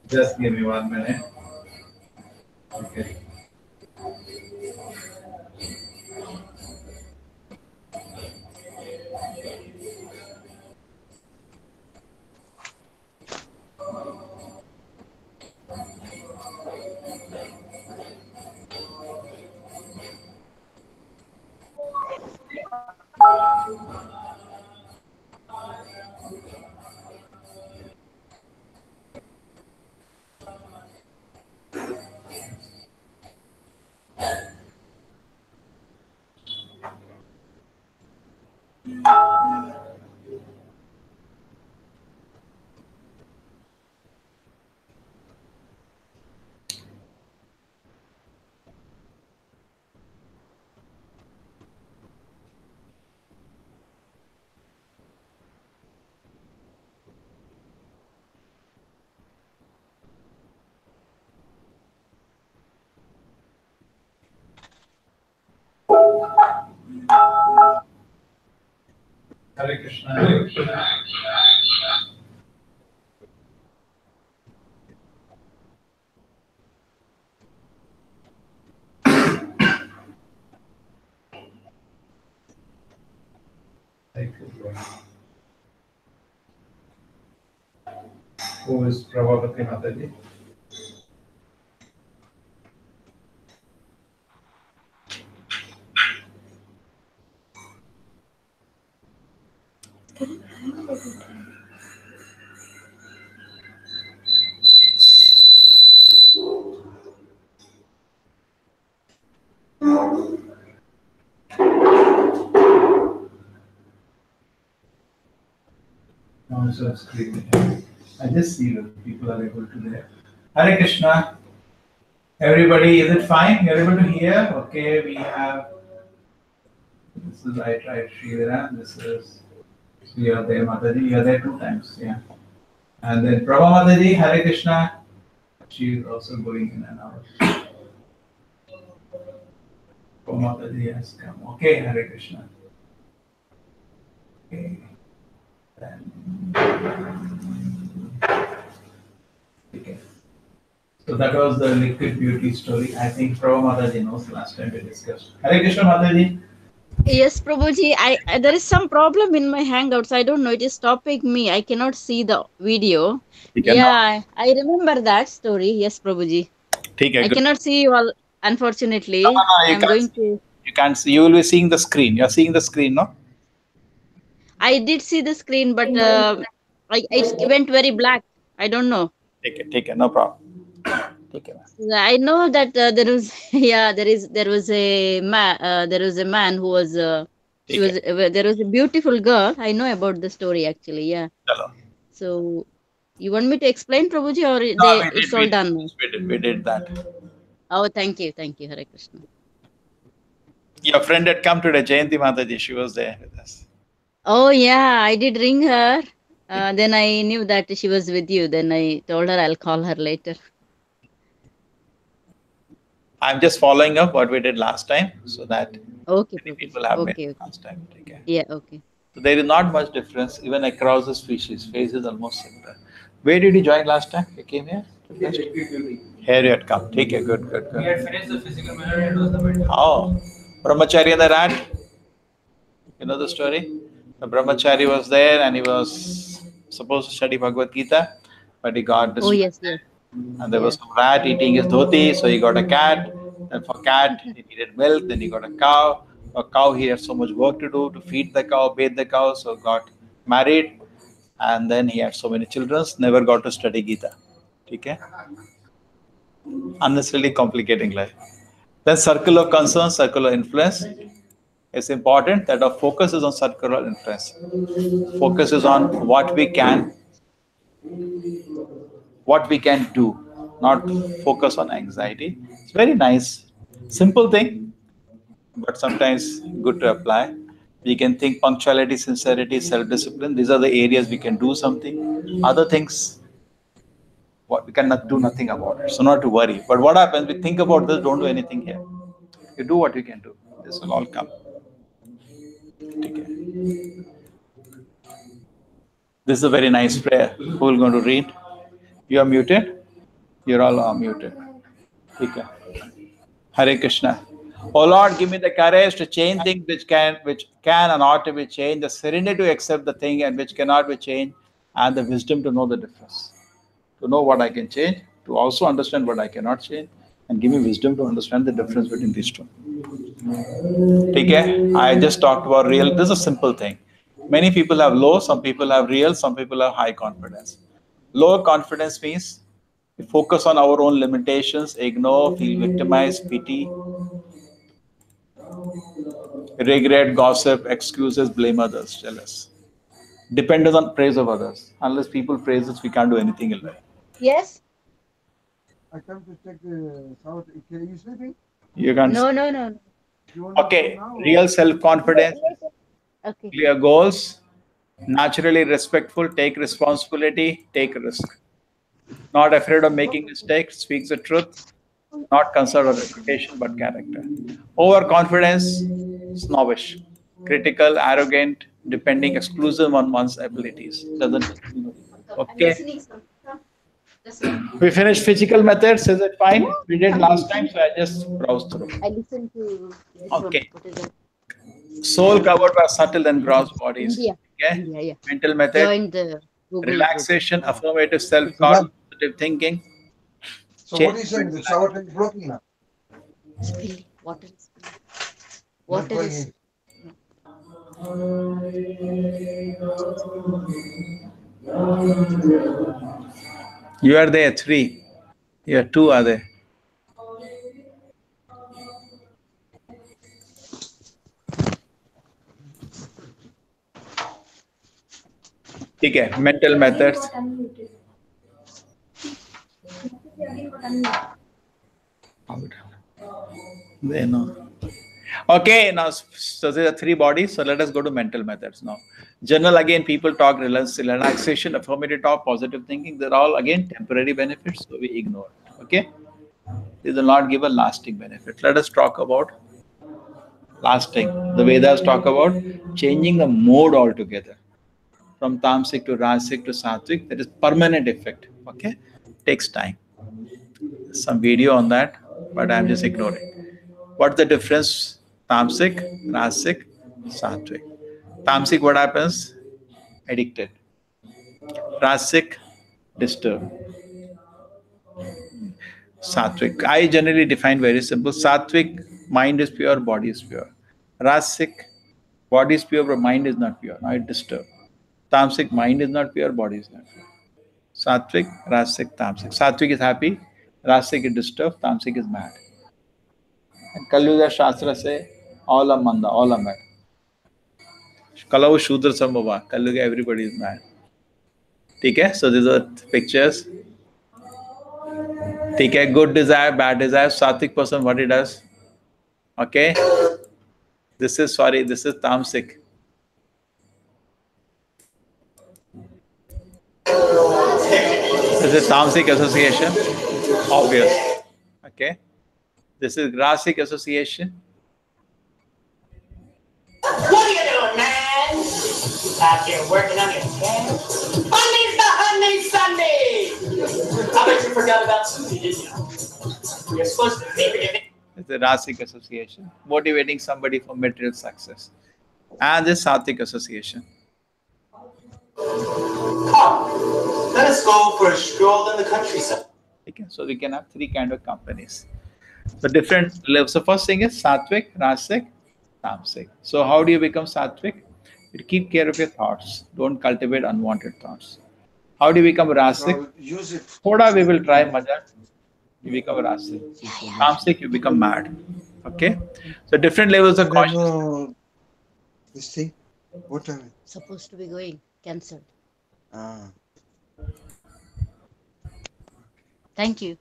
Just give me 1 minute. Okay. Hare Krishna. Hare Krishna. Thank you. Who is Prabhavati Mataji? Also screen. I just see that people are able to there. Hare Krishna. Everybody, is it fine? You're able to hear? Okay, we have. This is right, Sridhar. This is. You are there, Mataji. You are there 2 times, yeah. And then Prabha Mataji, Hare Krishna. She is also going in and out. Prabha Mataji has come. Okay, Hare Krishna. Okay. Okay. So that was the liquid beauty story. I think Prabha Mataji knows last time we discussed. Hare Krishna Mataji. Yes, Prabhuji, there is some problem in my Hangouts. I don't know. It is stopping me. I cannot see the video. Yeah, I remember that story. Yes, Prabhuji. I cannot see you all, unfortunately. I'm going to. You can't see. You will be seeing the screen. You're seeing the screen, no? I did see the screen, but it went very black. I don't know. Take it. No problem. Take it. I know that there was there was a man who was there was a beautiful girl. I know about the story actually. Yeah. Hello. So you want me to explain, Prabhuji, or it's all done now? We did that. Oh, thank you, Hare Krishna. Your friend had come today, Jayanti Mataji. She was there with us. Oh yeah, I did ring her. Then I knew that she was with you. Then I told her I'll call her later. I'm just following up what we did last time, so that Okay, many Prabhuji. people have made Okay, okay. last time. Okay. Yeah, okay. So there is not much difference even across the species. Face is almost similar. Where did you join last time? You came here? Here you had come. Okay, good, good, We had good. finished the physical method, it was the mental. Oh, Brahmachari and the rat. You know the story? The Brahmachari was there and he was supposed to study Bhagavad Gita, but he got Oh, distracted. yes, yes. And there was Yes. some rat eating his dhoti, so he got a cat. And for cat, he needed milk. Then he got a cow. For cow, he had so much work to do to feed the cow, bathe the cow. So got married, and then he had so many children. Never got to study Gita. Okay? Unnecessarily complicating life. Then circle of concern, circle of influence. It's important that our focus is on circle of influence. Focus is on what we can do, not focus on anxiety. It's very nice, simple thing, but sometimes good to apply. We can think punctuality, sincerity, self-discipline. These are the areas we can do something. Other things, what we cannot do nothing about it. So not to worry. But what happens? We think about this, don't do anything here. You do what you can do. This will all come. Okay. This is a very nice prayer. Who will going to read? You are muted. You're all muted. Okay. Hare Krishna. Oh Lord, give me the courage to change things which can and ought to be changed, the serenity to accept the thing and which cannot be changed, and the wisdom to know the difference. To know what I can change, to also understand what I cannot change, and give me wisdom to understand the difference between these two. Okay? I just talked about real. This is a simple thing. Many people have low, some people have real, some people have high confidence. Low confidence means we focus on our own limitations, ignore, feel victimized, pity, regret, gossip, excuses, blame others, jealous. Dependence on praise of others. Unless people praise us, we can't do anything in life. Yes? I come to check the sound. Are you sleeping? You can't. No, no, no. You want to Okay, come now? real self-confidence, Okay. clear goals, naturally respectful, take responsibility, take risk. Not afraid of making mistakes, speaks the truth, not concerned with reputation but character. Overconfidence, snobbish, critical, arrogant, depending exclusive on one's abilities. Doesn't. Okay. We finished physical methods. Is it fine? We did last time, so I just browsed through. I listened to this Okay. one. What is that? Soul covered by subtle and gross bodies. India. Okay. India, yeah. Mental method. Join the Google Relaxation, affirmative self-talk, positive thinking. So what are you saying? The shower tank is blocking now? group. Spilling. Water is spilling. Not Water going is. in. You are there, 3. Here, 2 are there. Okay, mental methods. They know. Okay, now so there are 3 bodies. So let us go to mental methods now. General, again, people talk relaxation, affirmative talk, positive thinking. They're all again temporary benefits, so we ignore it. Okay, these will not give a lasting benefit. Let us talk about lasting. The Vedas talk about changing the mode altogether from tamasic to rajasic to sattvic. That is permanent effect. Okay, takes time. Some video on that, but I'm just ignoring. What's the difference? Tamasic, rajasic, sattvic. Tamasic, what happens? Addicted. Rajasic, disturbed. Sattvic. I generally define very simple. Sattvic, mind is pure, body is pure. Rajasic, body is pure, but mind is not pure. Now it disturbed. Tamasic, mind is not pure, body is not pure. Sattvic, Rajasic, Tamasic. Sattvic is happy, Rajasic is disturbed, Tamasic is mad. And Kalyuga Shastra say, all are manda, all are mad. Kalau Shudra Sambhava, Kalyuga everybody is mad. Okay, so these are pictures. Okay, good desire, bad desire. Sattvic person, what he does? Okay, this is Tamasic. This is Tamasic association, obvious. Okay. This is Rasic association. What are you doing, man? Out there working on your cat? Monday's the Honey Sunday! I bet you forgot about Susie, didn't you? You're supposed to be It's the Rasic association, motivating somebody for material success. And this Sattvic association. Come, let us go for a stroll in the countryside. Okay, so we can have three kind of companies. The different levels. The first thing is Sattvic, Rasic, Tamasic. So how do you become Sattvic? You keep care of your thoughts. Don't cultivate unwanted thoughts. How do you become Rasic? Use it. Thoda we will try maja. You become Rasic. Tamasic, you become mad. Okay? So different levels of consciousness. This thing. What time? Supposed to be going. Cancelled. Thank you.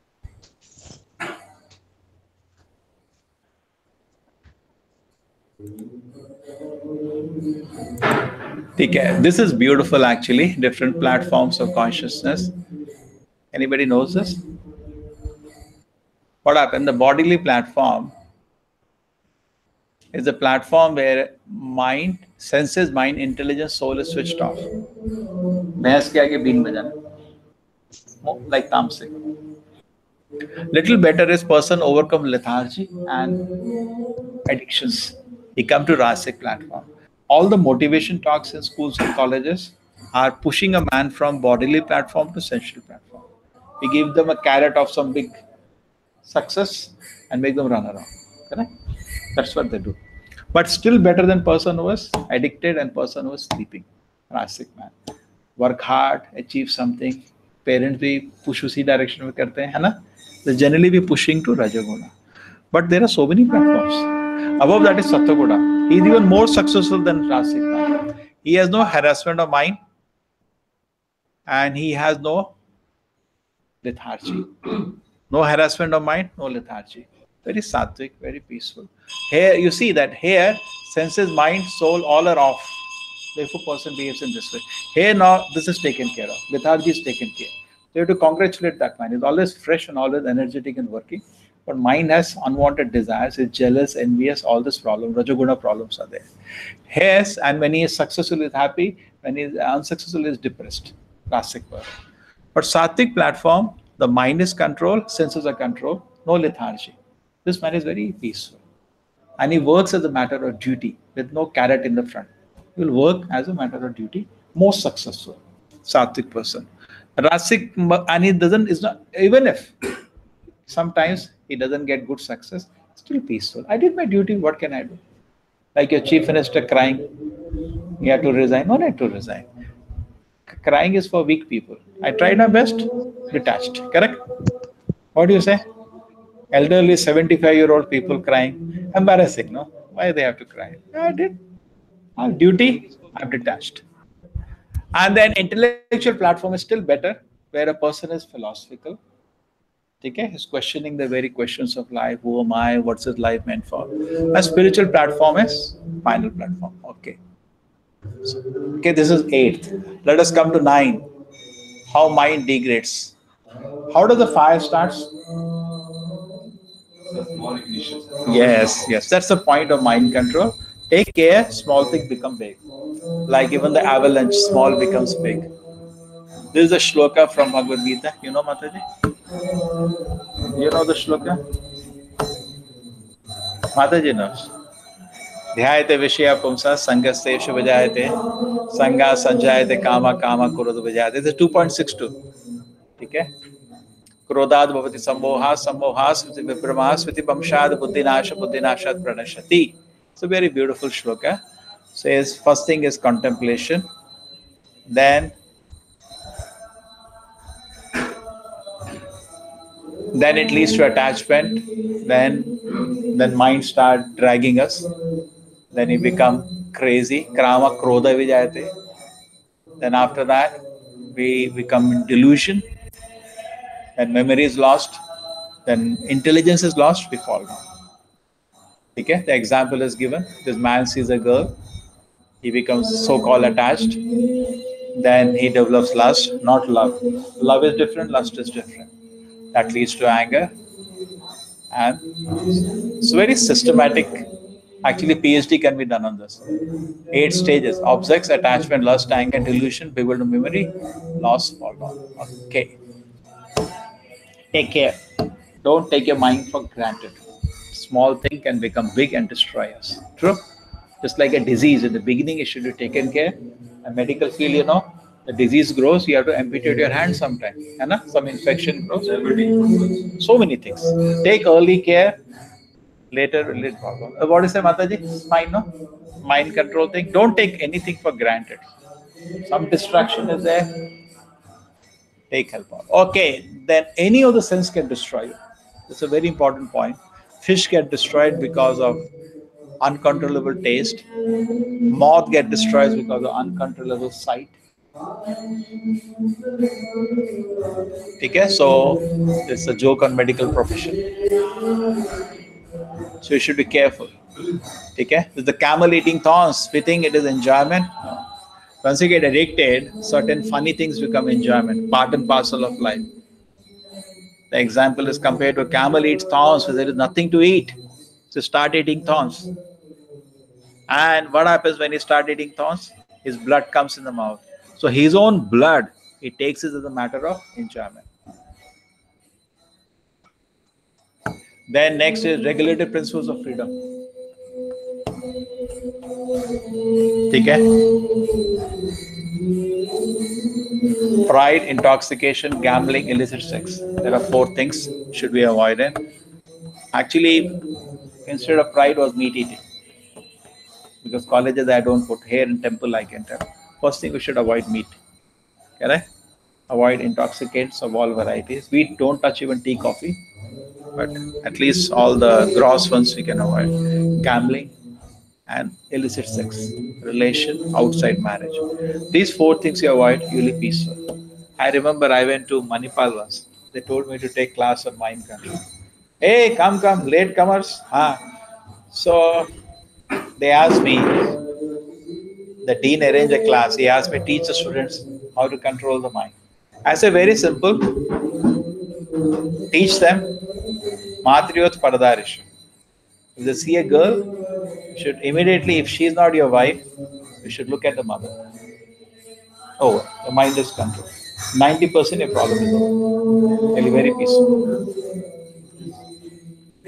Okay. This is beautiful actually. Different platforms of consciousness. Anybody knows this? What happened? The bodily platform is a platform where mind, senses, mind, intelligence, soul is switched off. Bhais ke aage been bajana. Like Tamasic. Little better is person overcome lethargy and addictions. He come to Rasic platform. All the motivation talks in schools and colleges are pushing a man from bodily platform to sensual platform. We give them a carrot of some big success and make them run around. Correct? That's what they do. But still better than person who is addicted and person who is sleeping. Rasic man. Work hard, achieve something. Parents भी push उसी direction में करते हैं, है ना? They generally be pushing to Rajaguna. But there are so many platforms. Above that is Sattvaguda. He is even more successful than Rasic man. He has no harassment of mind and he has no lethargy. No harassment of mind, no lethargy. Very sattvic, very peaceful. Here, you see that here, senses, mind, soul, all are off. Therefore, person behaves in this way. Here now, this is taken care of. Lethargy is taken care of. So you have to congratulate that mind. It's always fresh and always energetic and working. But mind has unwanted desires, is jealous, envious, all this problem. Rajaguna problems are there. Yes, and when he is successful, he is happy. When he is unsuccessful, he is depressed. Rasic person. But Sattvic platform, the mind is controlled, senses are controlled, no lethargy. This man is very peaceful. And he works as a matter of duty with no carrot in the front. He will work as a matter of duty, most successful. Sattvic person. Rasic, and he doesn't, is not, even if sometimes he doesn't get good success, still peaceful. I did my duty, what can I do? Like your chief minister crying, you have to resign. No need to resign. Crying is for weak people. I tried my best, detached. Correct? What do you say? Elderly 75-year-old people crying. Embarrassing, no? Why they have to cry? I did. I have duty, I'm detached. And then intellectual platform is still better, where a person is philosophical. Okay? He's questioning the very questions of life. Who am I? What's his life meant for? A spiritual platform is final platform. Okay. So, okay, this is 8th. Let us come to 9. How mind degrades. How does the fire starts? Yes, yes. That's the point of mind control. Take care, small thing become big. Like even the avalanche, small becomes big. This is a shloka from Bhagavad Gita. You know, Mataji? You know the shloka? Mataji knows. Dhyayate Vishya Pumsa Sangaseshu Vijayate Sanga Sanjayate Kama Kama Kurodu Vijayate. This is 2.62. Okay? Krodad Bhavati Sammoha Sammoha Smriti Vibrama Smriti Pamshad Buddhinasha Buddhinashat Pranashati. It's a very beautiful shloka. Says first thing is contemplation, then it leads to attachment, then mind start dragging us, then you become crazy, krama krodha vijayate. Then after that we become in delusion, then memory is lost, then intelligence is lost, we fall down. Okay, the example is given. This man sees a girl, he becomes so-called attached, then he develops lust, not love. Love is different, lust is different. That leads to anger, And it's very systematic. Actually, PhD can be done on this. 8 stages: objects, attachment, lust, anger, delusion, bewildered memory, loss, fall down. Okay. Take care. Don't take your mind for granted. Small thing can become big and destroy us. True? Just like a disease, in the beginning it should be taken care. A medical field, the disease grows, you have to amputate your hand sometime. Some infection grows. So many things. Take early care. Later, what is it, Mataji? Mind, no? Mind control thing. Don't take anything for granted. Some distraction is there. Take help out. Okay, then any of the sense can destroy you. It's a very important point. Fish get destroyed because of uncontrollable taste. Moth get destroyed because of uncontrollable sight. Okay, so it's a joke on medical profession. So you should be careful. Okay, with the camel eating thorns, we think it is enjoyment. No. Once you get addicted, certain funny things become enjoyment, part and parcel of life. The example is compared to a camel eats thorns, so there is nothing to eat. So start eating thorns. And what happens when he starts eating thorns? His blood comes in the mouth. So his own blood, he takes it as a matter of enjoyment. Then next is regulative principles of freedom. Okay? Pride, intoxication, gambling, illicit sex. There are 4 things should be avoided. Actually, instead of pride was meat eating. Because colleges I don't put, here in temple I can tell. First thing we should avoid meat. Correct? Avoid intoxicants of all varieties. We don't touch even tea, coffee. But at least all the gross ones we can avoid. Gambling and illicit sex, relation outside marriage. These 4 things you avoid, you'll be peaceful. I remember I went to Manipal once. They told me to take class on mind control. Hey, come, late comers. So they asked me, the dean arranged a class. He asked me, teach the students how to control the mind. I said, very simple. Teach them Matriyot Paradarisha. If they see a girl, you should immediately, if she is not your wife, you should look at the mother. Oh, the mind is controlled. 90% your problem is over. You'll be very peaceful.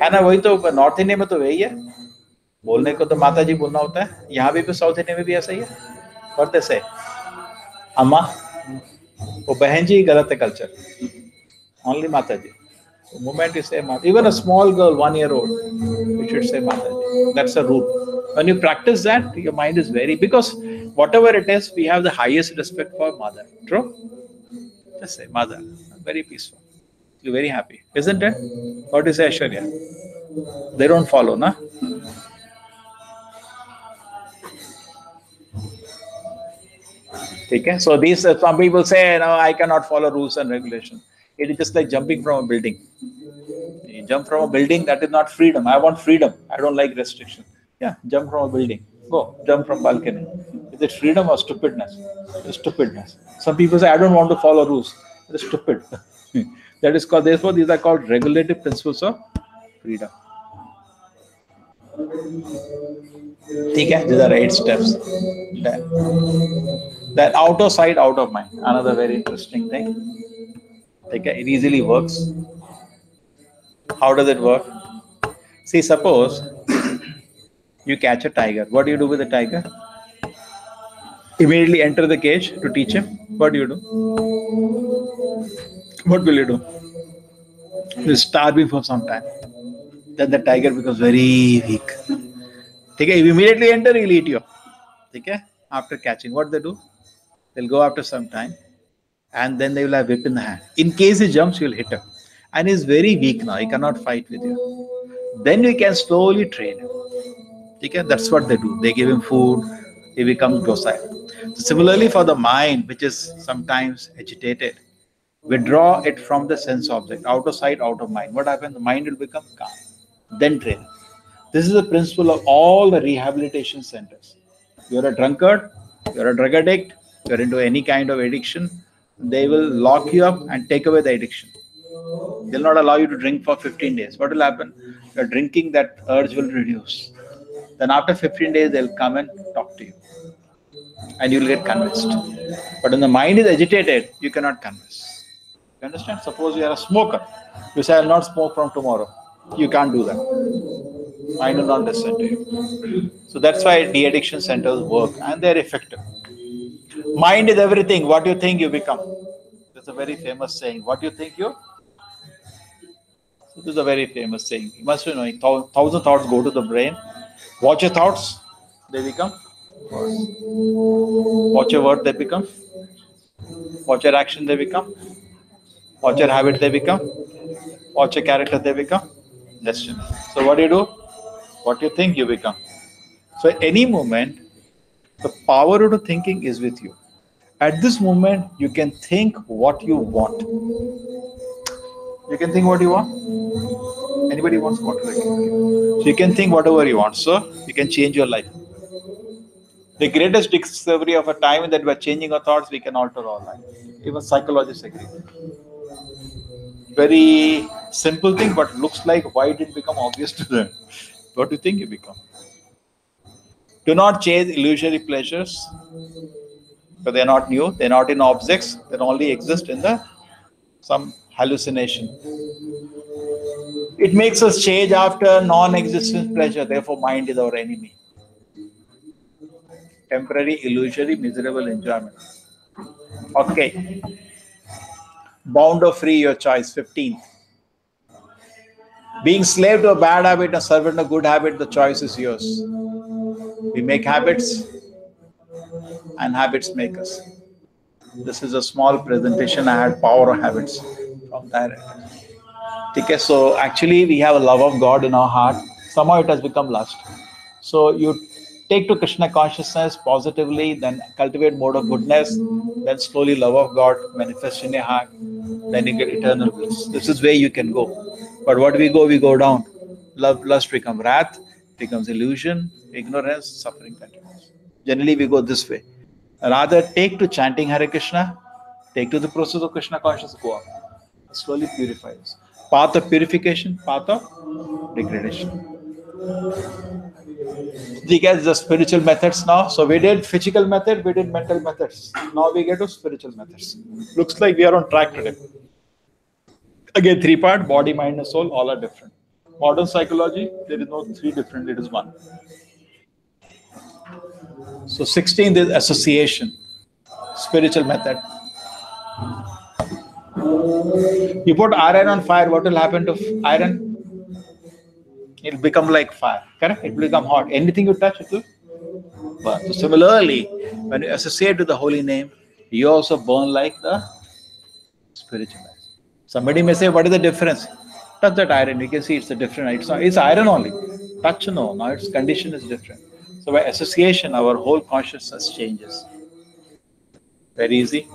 है ना, वही तो north India में तो वही है. बोलने को तो माता जी बोलना होता है. यहाँ भी साउथ इंडिया में भी ऐसा ही है. What they say? अम्मा, वो बहन जी गलत है कल्चर. Only माता जी. The moment you say Mata, even a small girl, 1-year-old, you should say Mataji. That's a rule. When you practice that, your mind is very, because whatever it is, we have the highest respect for mother. True? Just say mother. Very peaceful. You're very happy. Isn't it? What do you say, Aishwarya? They don't follow, na? Okay? So these, some people say, no, I cannot follow rules and regulations. It is just like jumping from a building. You jump from a building, that is not freedom. I want freedom. I don't like restriction. Yeah, jump from a building. Go, jump from balcony. Is it freedom or stupidness? It's stupidness. Some people say, I don't want to follow rules. It's stupid. That is called, therefore, these are called regulative principles of freedom. Okay, these are 8 steps. Then out of sight, out of mind. Another very interesting thing. Okay, it easily works. How does it work? See, suppose you catch a tiger. What do you do with the tiger? Immediately enter the cage to teach him. What do you do? What will you do? You starve him for some time. Then the tiger becomes very weak. Okay, if you immediately enter, he'll eat you. Okay, after catching, what they do? They'll go after some time. And then they will have whip in the hand. In case he jumps, you will hit him. And he's very weak now. He cannot fight with you. Then you can slowly train him. Okay? That's what they do. They give him food. He becomes docile. So similarly for the mind, which is sometimes agitated, withdraw it from the sense object. Out of sight, out of mind. What happens? The mind will become calm. Then train. This is the principle of all the rehabilitation centers. You're a drunkard. You're a drug addict. You're into any kind of addiction. They will lock you up and take away the addiction. They'll not allow you to drink for 15 days. What will happen? Your drinking, that urge will reduce. Then after 15 days, they'll come and talk to you. And you'll get convinced. But when the mind is agitated, you cannot convince. You understand? Suppose you are a smoker. You say, I will not smoke from tomorrow. You can't do that. Mind will not listen to you. So that's why de-addiction centers work and they're effective. Mind is everything. What you think, you become. That's a very famous saying. What you think, you? This is a very famous saying. You must be knowing. 1,000 thoughts go to the brain. Watch your thoughts, they become words. Watch your word, they become. Watch your action, they become. Watch your habit, they become. Watch your character, they become. Destiny. So what do you do? What you think, you become. So at any moment, the power of the thinking is with you. At this moment, you can think what you want. You can think what you want. Anybody wants whatever. So you can think whatever you want. So you can change your life. The greatest discovery of a time that by changing our thoughts, we can alter our life. Even psychologists agree. Very simple thing, but looks like why did it become obvious to them? What do you think you become? Do not chase illusory pleasures, but they're not new, they're not in objects, they only exist in some hallucination. It makes us change after non-existent pleasure, therefore mind is our enemy. Temporary, illusory, miserable enjoyment. Okay. Bound or free, your choice, 15th. Being slave to a bad habit and servant to a good habit, the choice is yours. We make habits and habits make us. This is a small presentation. I had power of habits from that. Okay, so actually we have a love of God in our heart. Somehow it has become lust. So you take to Krishna consciousness positively, then cultivate mode of goodness, then slowly love of God manifest in your heart, then you get eternal bliss. This is where you can go. But what we go down. Lust becomes wrath, becomes illusion, ignorance, suffering continues. Generally we go this way. Rather take to chanting Hare Krishna, take to the process of Krishna consciousness, go up. Slowly purifies. Path of purification, path of degradation. We get the spiritual methods now. So we did physical method, we did mental methods. Now we get to spiritual methods. Looks like we are on track today. Again, 3-part, body, mind and soul, all are different. Modern psychology, there is no 3 different, it is 1. So 16th is association, spiritual method. You put iron on fire, what will happen to iron? It will become like fire, correct? It will become hot. Anything you touch, it will burn. So similarly, when you associate with the holy name, you also burn like the spiritual life. Somebody may say, what is the difference? Touch that iron, you can see it's a different, it's iron only. Touch, no, now its condition is different. So by association, our whole consciousness changes. Very easy.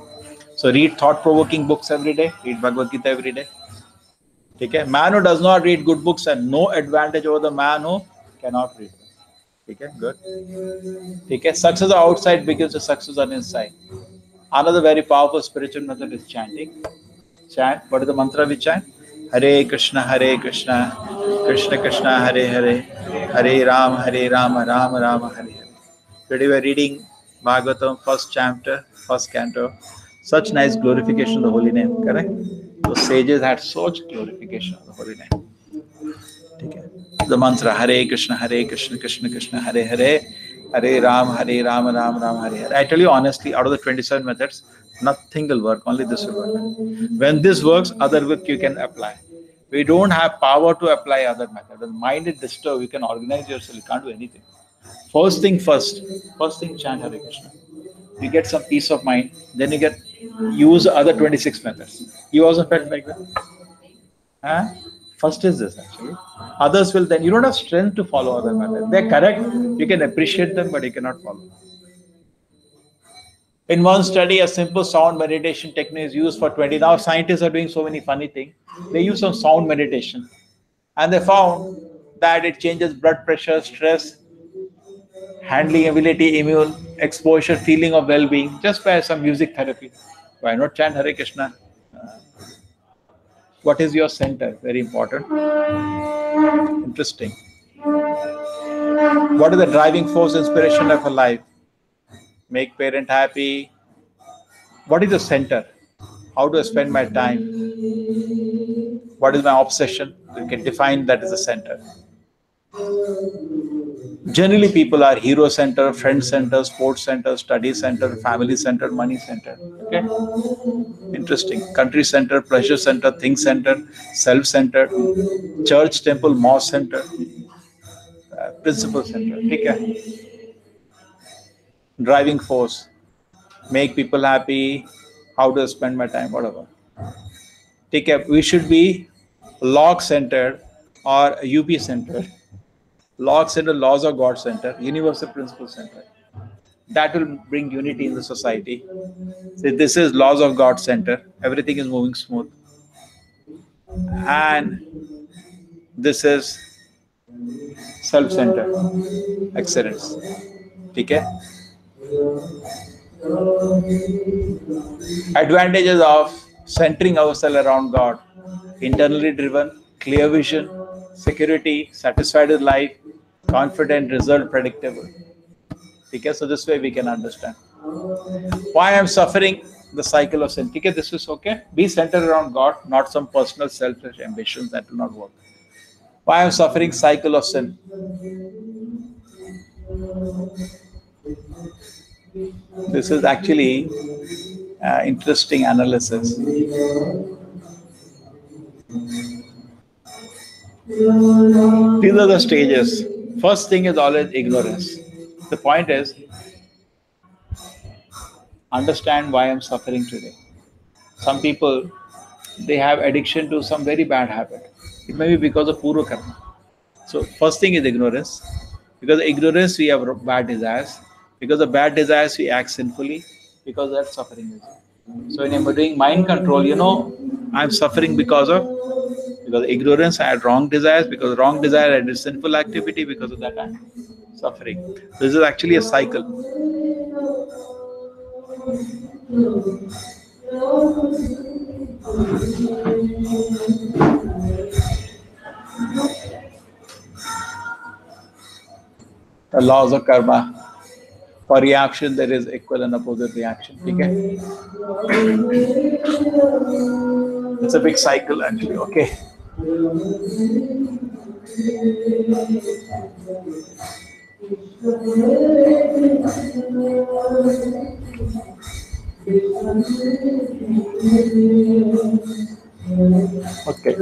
So read thought-provoking books every day, read Bhagavad Gita every day. Okay? Man who does not read good books has no advantage over the man who cannot read them. Okay? Good. Okay? Success outside begins with success on inside. Another very powerful spiritual method is chanting. Chant. What is the mantra we chant? Hare Krishna, Krishna Krishna, Hare Hare, Hare Ram, Ram Ram, Hare Hare. Today we are reading Bhagavatam, 1st chapter, 1st canto. Such nice glorification of the holy name, correct? The sages had such glorification of the holy name. Okay. The mantra Hare Krishna, Krishna Krishna, Hare Hare, Hare Ram, Ram Ram, Hare Hare. I tell you honestly, out of the 27 methods, nothing will work, only this will work. When this works, other work you can apply. We don't have power to apply other methods. When the mind is disturbed, you can organize yourself, you can't do anything. First thing, chant Hare Krishna. You get some peace of mind, then you use the other 26 methods. You also felt like that? Huh? First is this actually. Others will then, you don't have strength to follow other methods. They're correct, you can appreciate them, but you cannot follow. In one study, a simple sound meditation technique is used for 20. Now scientists are doing so many funny things. They use some sound meditation. And they found that it changes blood pressure, stress, handling ability, immune, exposure, feeling of well-being, just by some music therapy. Why not chant Hare Krishna? What is your center? Very important. Interesting. What is the driving force, inspiration of a life? Make parent happy. What is the center? How do I spend my time? What is my obsession? You can define that as a center. Generally, people are hero center, friend center, sports center, study center, family center, money center. Okay, interesting. Country center, pleasure center, thing center, self center, church, temple, mosque center, principle center. Okay, driving force, make people happy. How do I spend my time? Whatever. Take care. We should be log centered or UP centered. Log center, laws of God center, universal principle center. That will bring unity in the society. So this is laws of God center. Everything is moving smooth. And this is self-centered. Excellence. Okay? Advantages of centering ourselves around God. Internally driven, clear vision, security, satisfied with life, confident, result predictable. Okay, so this way we can understand. Why I'm suffering? The cycle of sin. Okay, this is okay. Be centered around God, not some personal selfish ambitions that will not work. Why I'm suffering? Cycle of sin. This is actually interesting analysis. These are the stages. First thing is always ignorance. The point is, understand why I'm suffering today. Some people, they have addiction to some very bad habit. It may be because of purva karma. So first thing is ignorance. Because of ignorance, we have bad desires. Because of bad desires, we act sinfully. Because of that, suffering is. So when I'm doing mind control, I'm suffering because of ignorance, I had wrong desires. Because of wrong desire, I did sinful activity. Because of that, I'm suffering. This is actually a cycle. The laws of karma. For reaction, there is equal and opposite reaction. Okay? It's a big cycle, actually. Okay. Okay.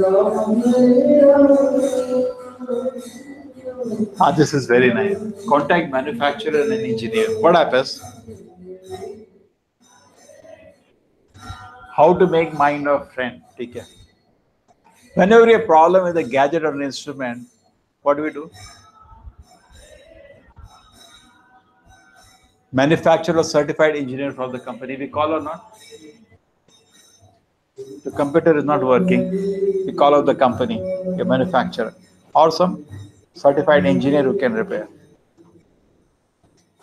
This is very nice. Contact manufacturer and an engineer. What happens? How to make mind a friend. Take care. Whenever you have a problem with a gadget or an instrument, what do? Manufacturer or certified engineer from the company, we call or not? The computer is not working. We call out the company, your manufacturer, or some certified engineer who can repair.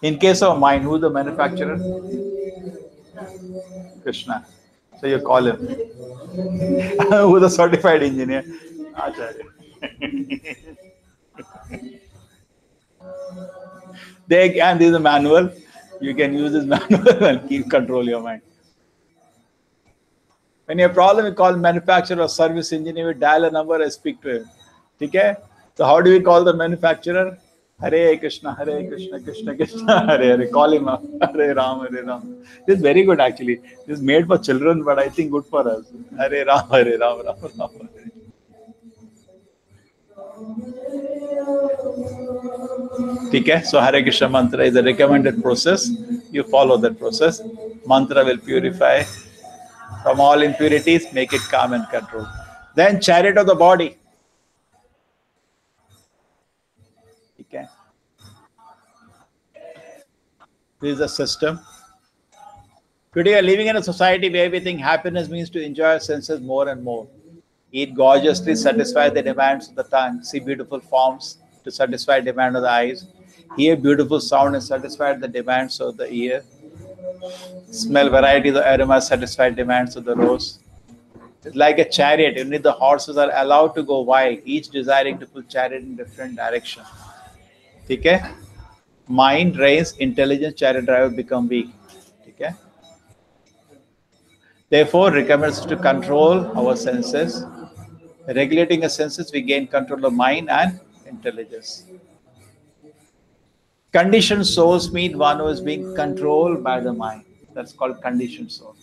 In case of mine, who is the manufacturer? Krishna. So you call him. Who is the certified engineer? Acharya. And this is a manual. You can use this manual and keep control your mind. When you have a problem, you call manufacturer or service engineer, we dial a number and speak to him. Okay? So how do we call the manufacturer? Hare Krishna, Krishna Krishna, Hare Hare. Call him up. Hare Ram. This is very good actually. This is made for children, but I think good for us. Hare Ram, Ram Ram. Okay? So Hare Krishna mantra is a recommended process. You follow that process. Mantra will purify from all impurities, make it calm and controlled. Then chariot of the body. Okay. This is a system. Today we are living in a society where we think happiness means to enjoy our senses more and more. Eat gorgeously, satisfy the demands of the tongue, see beautiful forms to satisfy the demand of the eyes, hear beautiful sound and satisfy the demands of the ear, smell varieties of aromas, satisfy demands of the nose, It's like a chariot. Only the horses are allowed to go wide, each desiring to pull chariot in different direction. Okay? Mind reigns, intelligence, chariot driver become weak. Okay? Therefore, recommends to control our senses. Regulating the senses, we gain control of mind and intelligence. Conditioned souls mean one who is being controlled by the mind. That's called conditioned soul.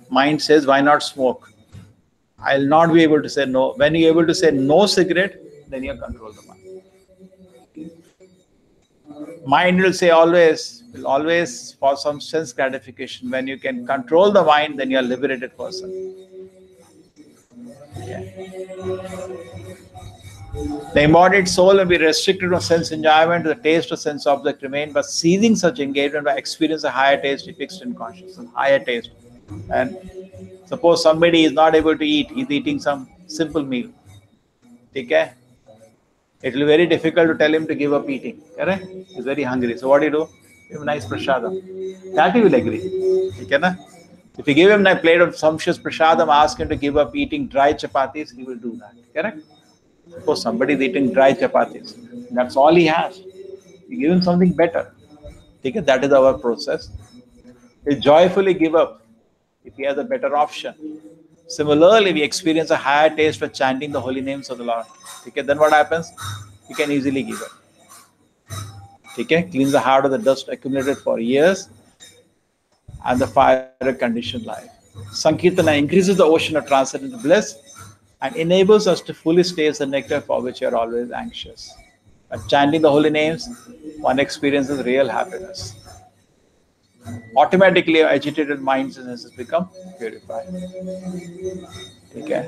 Mind says, why not smoke? I'll not be able to say no. When you're able to say no cigarette, then you control the mind. Mind will say always for some sense gratification. When you can control the mind, then you're a liberated person. Yeah. The embodied soul will be restricted from sense enjoyment to the taste of sense object remain, but seizing such engagement by experience a higher taste fixed in consciousness, higher taste. And suppose somebody is not able to eat, he's eating some simple meal. Okay? It will be very difficult to tell him to give up eating. Correct? He's very hungry. So what do? Give him a nice prasadam. That he will agree. Okay, na? If you give him a plate of sumptuous prasadam, ask him to give up eating dry chapatis, he will do that. Correct? Suppose somebody is eating dry chapatis. That's all he has. You give him something better. Okay? That is our process. He'll joyfully give up if he has a better option. Similarly, we experience a higher taste for chanting the holy names of the Lord. Okay, then what happens? You can easily give up. Okay, cleans the heart of the dust accumulated for years and the fire of conditioned life. Sankirtana increases the ocean of transcendental bliss and enables us to fully taste the nectar for which we are always anxious. By chanting the holy names, one experiences real happiness. Automatically, our agitated minds and senses become purified. Okay.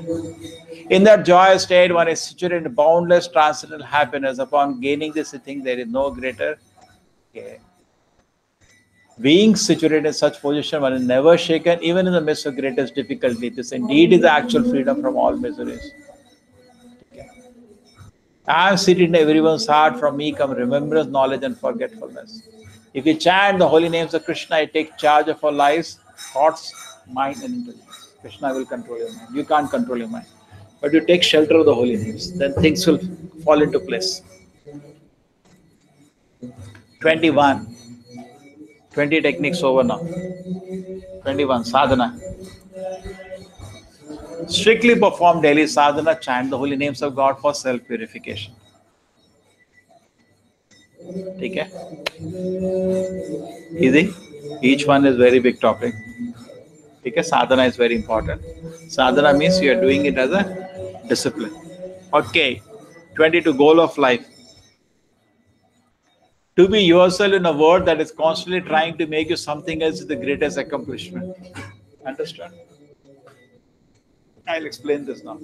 In that joyous state, one is situated in boundless transcendental happiness. Upon gaining this thing, there is no greater. Okay. Being situated in such position, one is never shaken, even in the midst of greatest difficulty. This indeed is the actual freedom from all miseries. Okay. I am seated in everyone's heart. From me come remembrance, knowledge, and forgetfulness. If you chant the holy names of Krishna, you take charge of our lives, thoughts, mind, and intelligence. Krishna will control your mind. You can't control your mind. But you take shelter of the holy names, then things will fall into place. 21. 20 techniques over now. 21. Sadhana. Strictly perform daily sadhana, chant the holy names of God for self-purification. Okay? Easy? Each one is very big topic. Okay? Sadhana is very important. Sadhana means you are doing it as a discipline. Okay. 22. Goal of life. To be yourself in a world that is constantly trying to make you something else is the greatest accomplishment. Understand? I'll explain this now.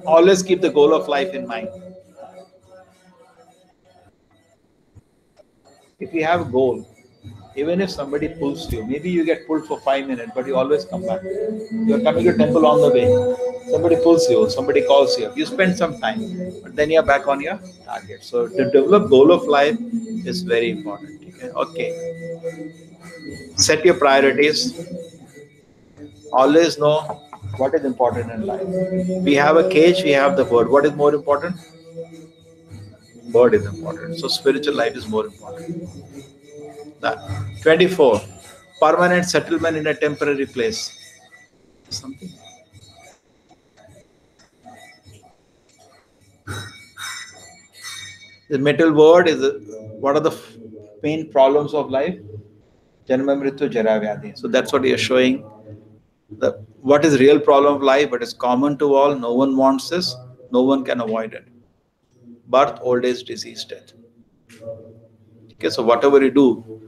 Always keep the goal of life in mind. If you have a goal, even if somebody pulls you, maybe you get pulled for 5 minutes, but you always come back. You're coming to temple on the way. Somebody pulls you, somebody calls you. You spend some time, but then you're back on your target. So to develop goal of life is very important. Okay. Set your priorities. Always know what is important in life. We have a cage, we have the bird. What is more important? Bird is important. So spiritual life is more important. 24. Permanent settlement in a temporary place. Something. The middle word is what are the main problems of life? Janma mrityu jara vyadhi. So that's what he is showing. What is real problem of life? But it's common to all. No one wants this. No one can avoid it. Birth, old age, disease, death. Okay, so whatever you do,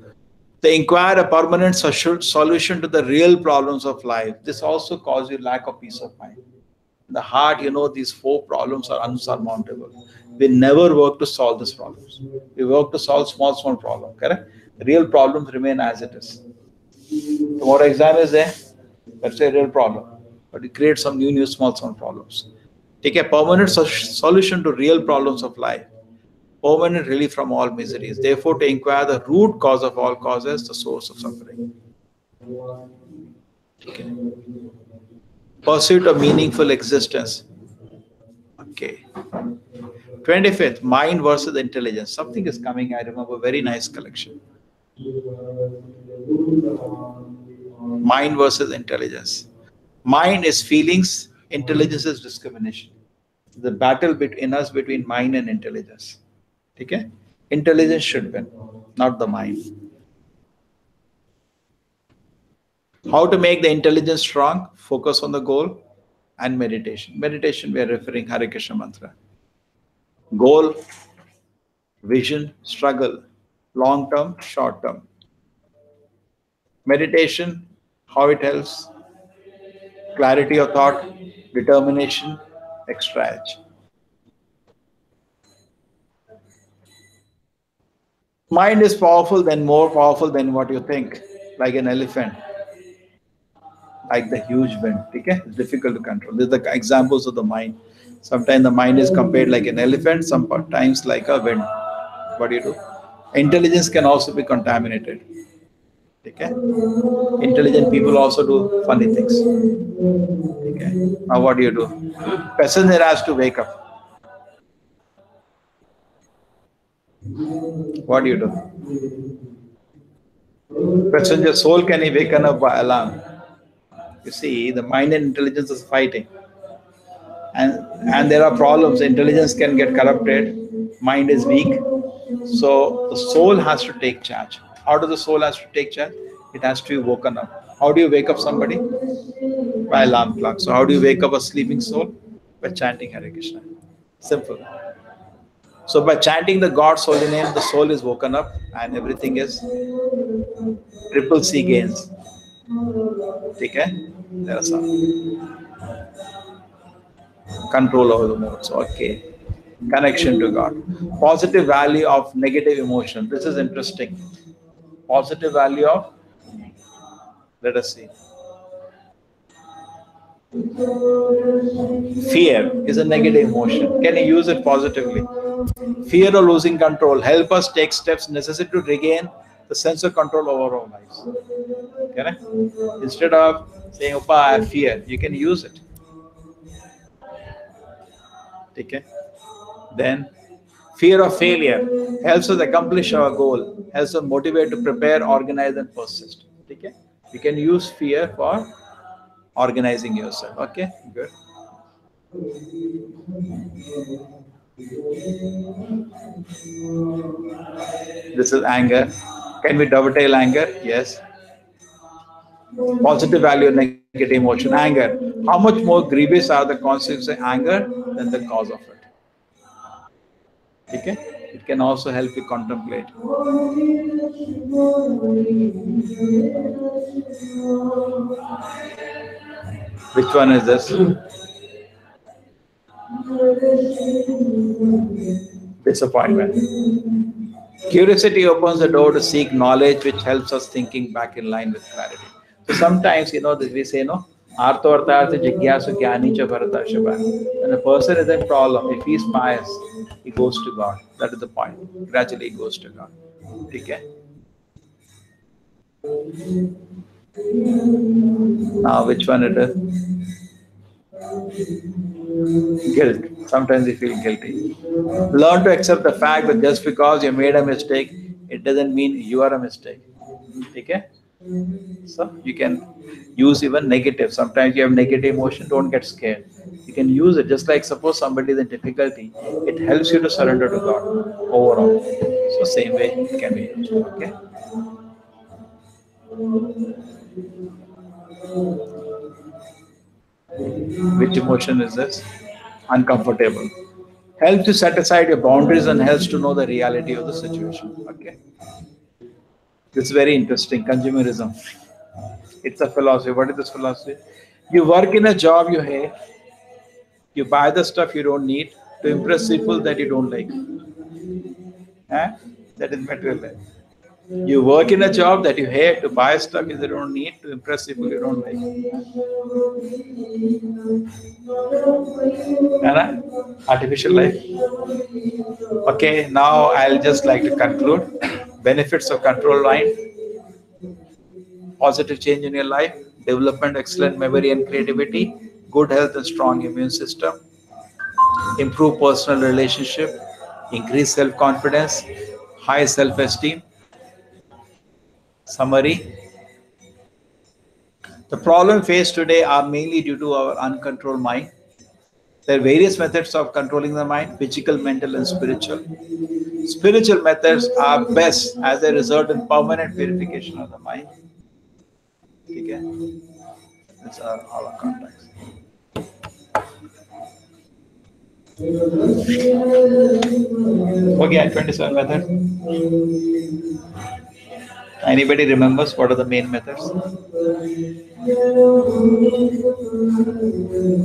they inquire a permanent solution to the real problems of life. This also causes you lack of peace of mind. In the heart, these 4 problems are unsurmountable. We never work to solve these problems. We work to solve small problems. Correct? The real problems remain as it is. Tomorrow exam is there. That's a real problem. But it creates some new small problems. Take a permanent solution to real problems of life. Permanent relief from all miseries. Therefore, to inquire the root cause of all causes, the source of suffering. Okay. Pursuit of meaningful existence. Okay. 25th, mind versus intelligence. Something is coming, I remember, very nice collection. Mind versus intelligence. Mind is feelings, intelligence is discrimination. The battle between us between mind and intelligence. Okay? Intelligence should win, not the mind. How to make the intelligence strong? Focus on the goal and meditation. Meditation, we are referring Hare Krishna mantra. Goal, vision, struggle, long term, short term. Meditation, how it helps? Clarity of thought, determination, extra edge. Mind is powerful, more powerful than what you think, like an elephant, like the huge wind. Okay? It's difficult to control. These are the examples of the mind. Sometimes the mind is compared like an elephant, sometimes like a wind. What do you do? Intelligence can also be contaminated. Okay? Intelligent people also do funny things. Okay? Now what do you do? Passenger has to wake up. What do you do? Passenger soul can be waken up by alarm. You see, the mind and intelligence is fighting. And there are problems. Intelligence can get corrupted. Mind is weak. So the soul has to take charge. How does the soul has to take charge? It has to be woken up. How do you wake up somebody? By alarm clock. So how do you wake up a sleeping soul? By chanting Hare Krishna. Simple. So by chanting the God's holy name, the soul is woken up and everything is triple C gains. Okay? That's all. Control over the modes. Okay. Connection to God. Positive value of negative emotion. This is interesting. Positive value of, let us see. Fear is a negative emotion. Can you use it positively? Fear of losing control. Help us take steps necessary to regain the sense of control over our lives. Okay? Instead of saying, Opa, I have fear, you can use it. Okay? Then, fear of failure helps us accomplish our goal, helps us motivate to prepare, organize, and persist. Okay? You can use fear for organizing yourself. Okay? Good. This is anger. Can we dovetail anger? Yes. Positive value of negative emotion. Anger. How much more grievous are the consequences of anger than the cause of it? Okay? It can also help you contemplate. Which one is this? Disappointment. Curiosity opens the door to seek knowledge, which helps us thinking back in line with clarity. So sometimes, we say, no, artha jigyasu jnani cha bharata shabha. When a person is in problem, if he is pious, he goes to God. That is the point. Gradually he goes to God. Okay? Now, which one it is? Guilt. Sometimes we feel guilty. Learn to accept the fact that just because you made a mistake, it doesn't mean you are a mistake. Okay? So you can use even negative. Sometimes you have negative emotion, don't get scared. You can use it. Just like suppose somebody is in difficulty, it helps you to surrender to God overall. So same way it can be used. Okay? Which emotion is this? Uncomfortable. Helps you set aside your boundaries and helps to know the reality of the situation. Okay. This is very interesting. Consumerism. It's a philosophy. What is this philosophy? You work in a job you hate. You buy the stuff you don't need to impress people that you don't like. That is material life. You work in a job that you hate to buy stuff you don't need to impress people you don't like. Artificial life. Okay, now I'll just like to conclude. Benefits of control mind. Positive change in your life. Development, excellent memory and creativity. good health and strong immune system, improve personal relationship, increase self-confidence, high self-esteem. Summary: the problem faced today are mainly due to our uncontrolled mind. There are various methods of controlling the mind: physical, mental, and spiritual. Spiritual methods are best as they result in permanent purification of the mind. Okay? That's all our contacts. Okay, 27 method. Anybody remembers what are the main methods?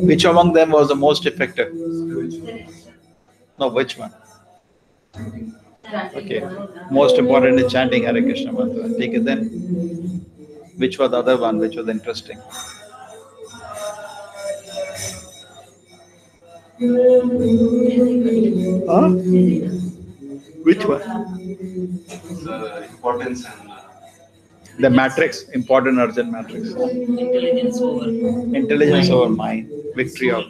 Which among them was the most effective? No, which one? Okay, most important is chanting Hare Krishna mantra. Take it then. Which was the other one which was interesting? Huh? Which one? The importance and The matrix, important urgent matrix. Intelligence over mind, victory of,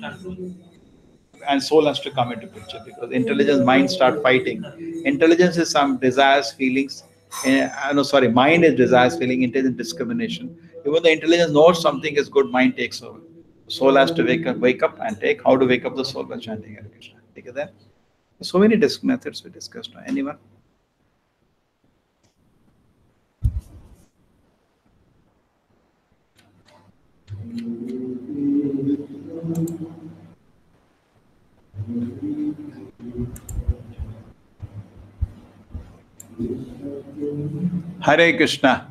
and soul has to come into picture because intelligence, mind start fighting. Intelligence is some desires, feelings. Mind is desires, feeling, intelligence, discrimination. Even the intelligence knows something is good, mind takes over. Soul has to wake up and take. How to wake up the soul by chanting Hare Krishna. Take it there. So many methods we discussed. Anyone? Hare Krishna.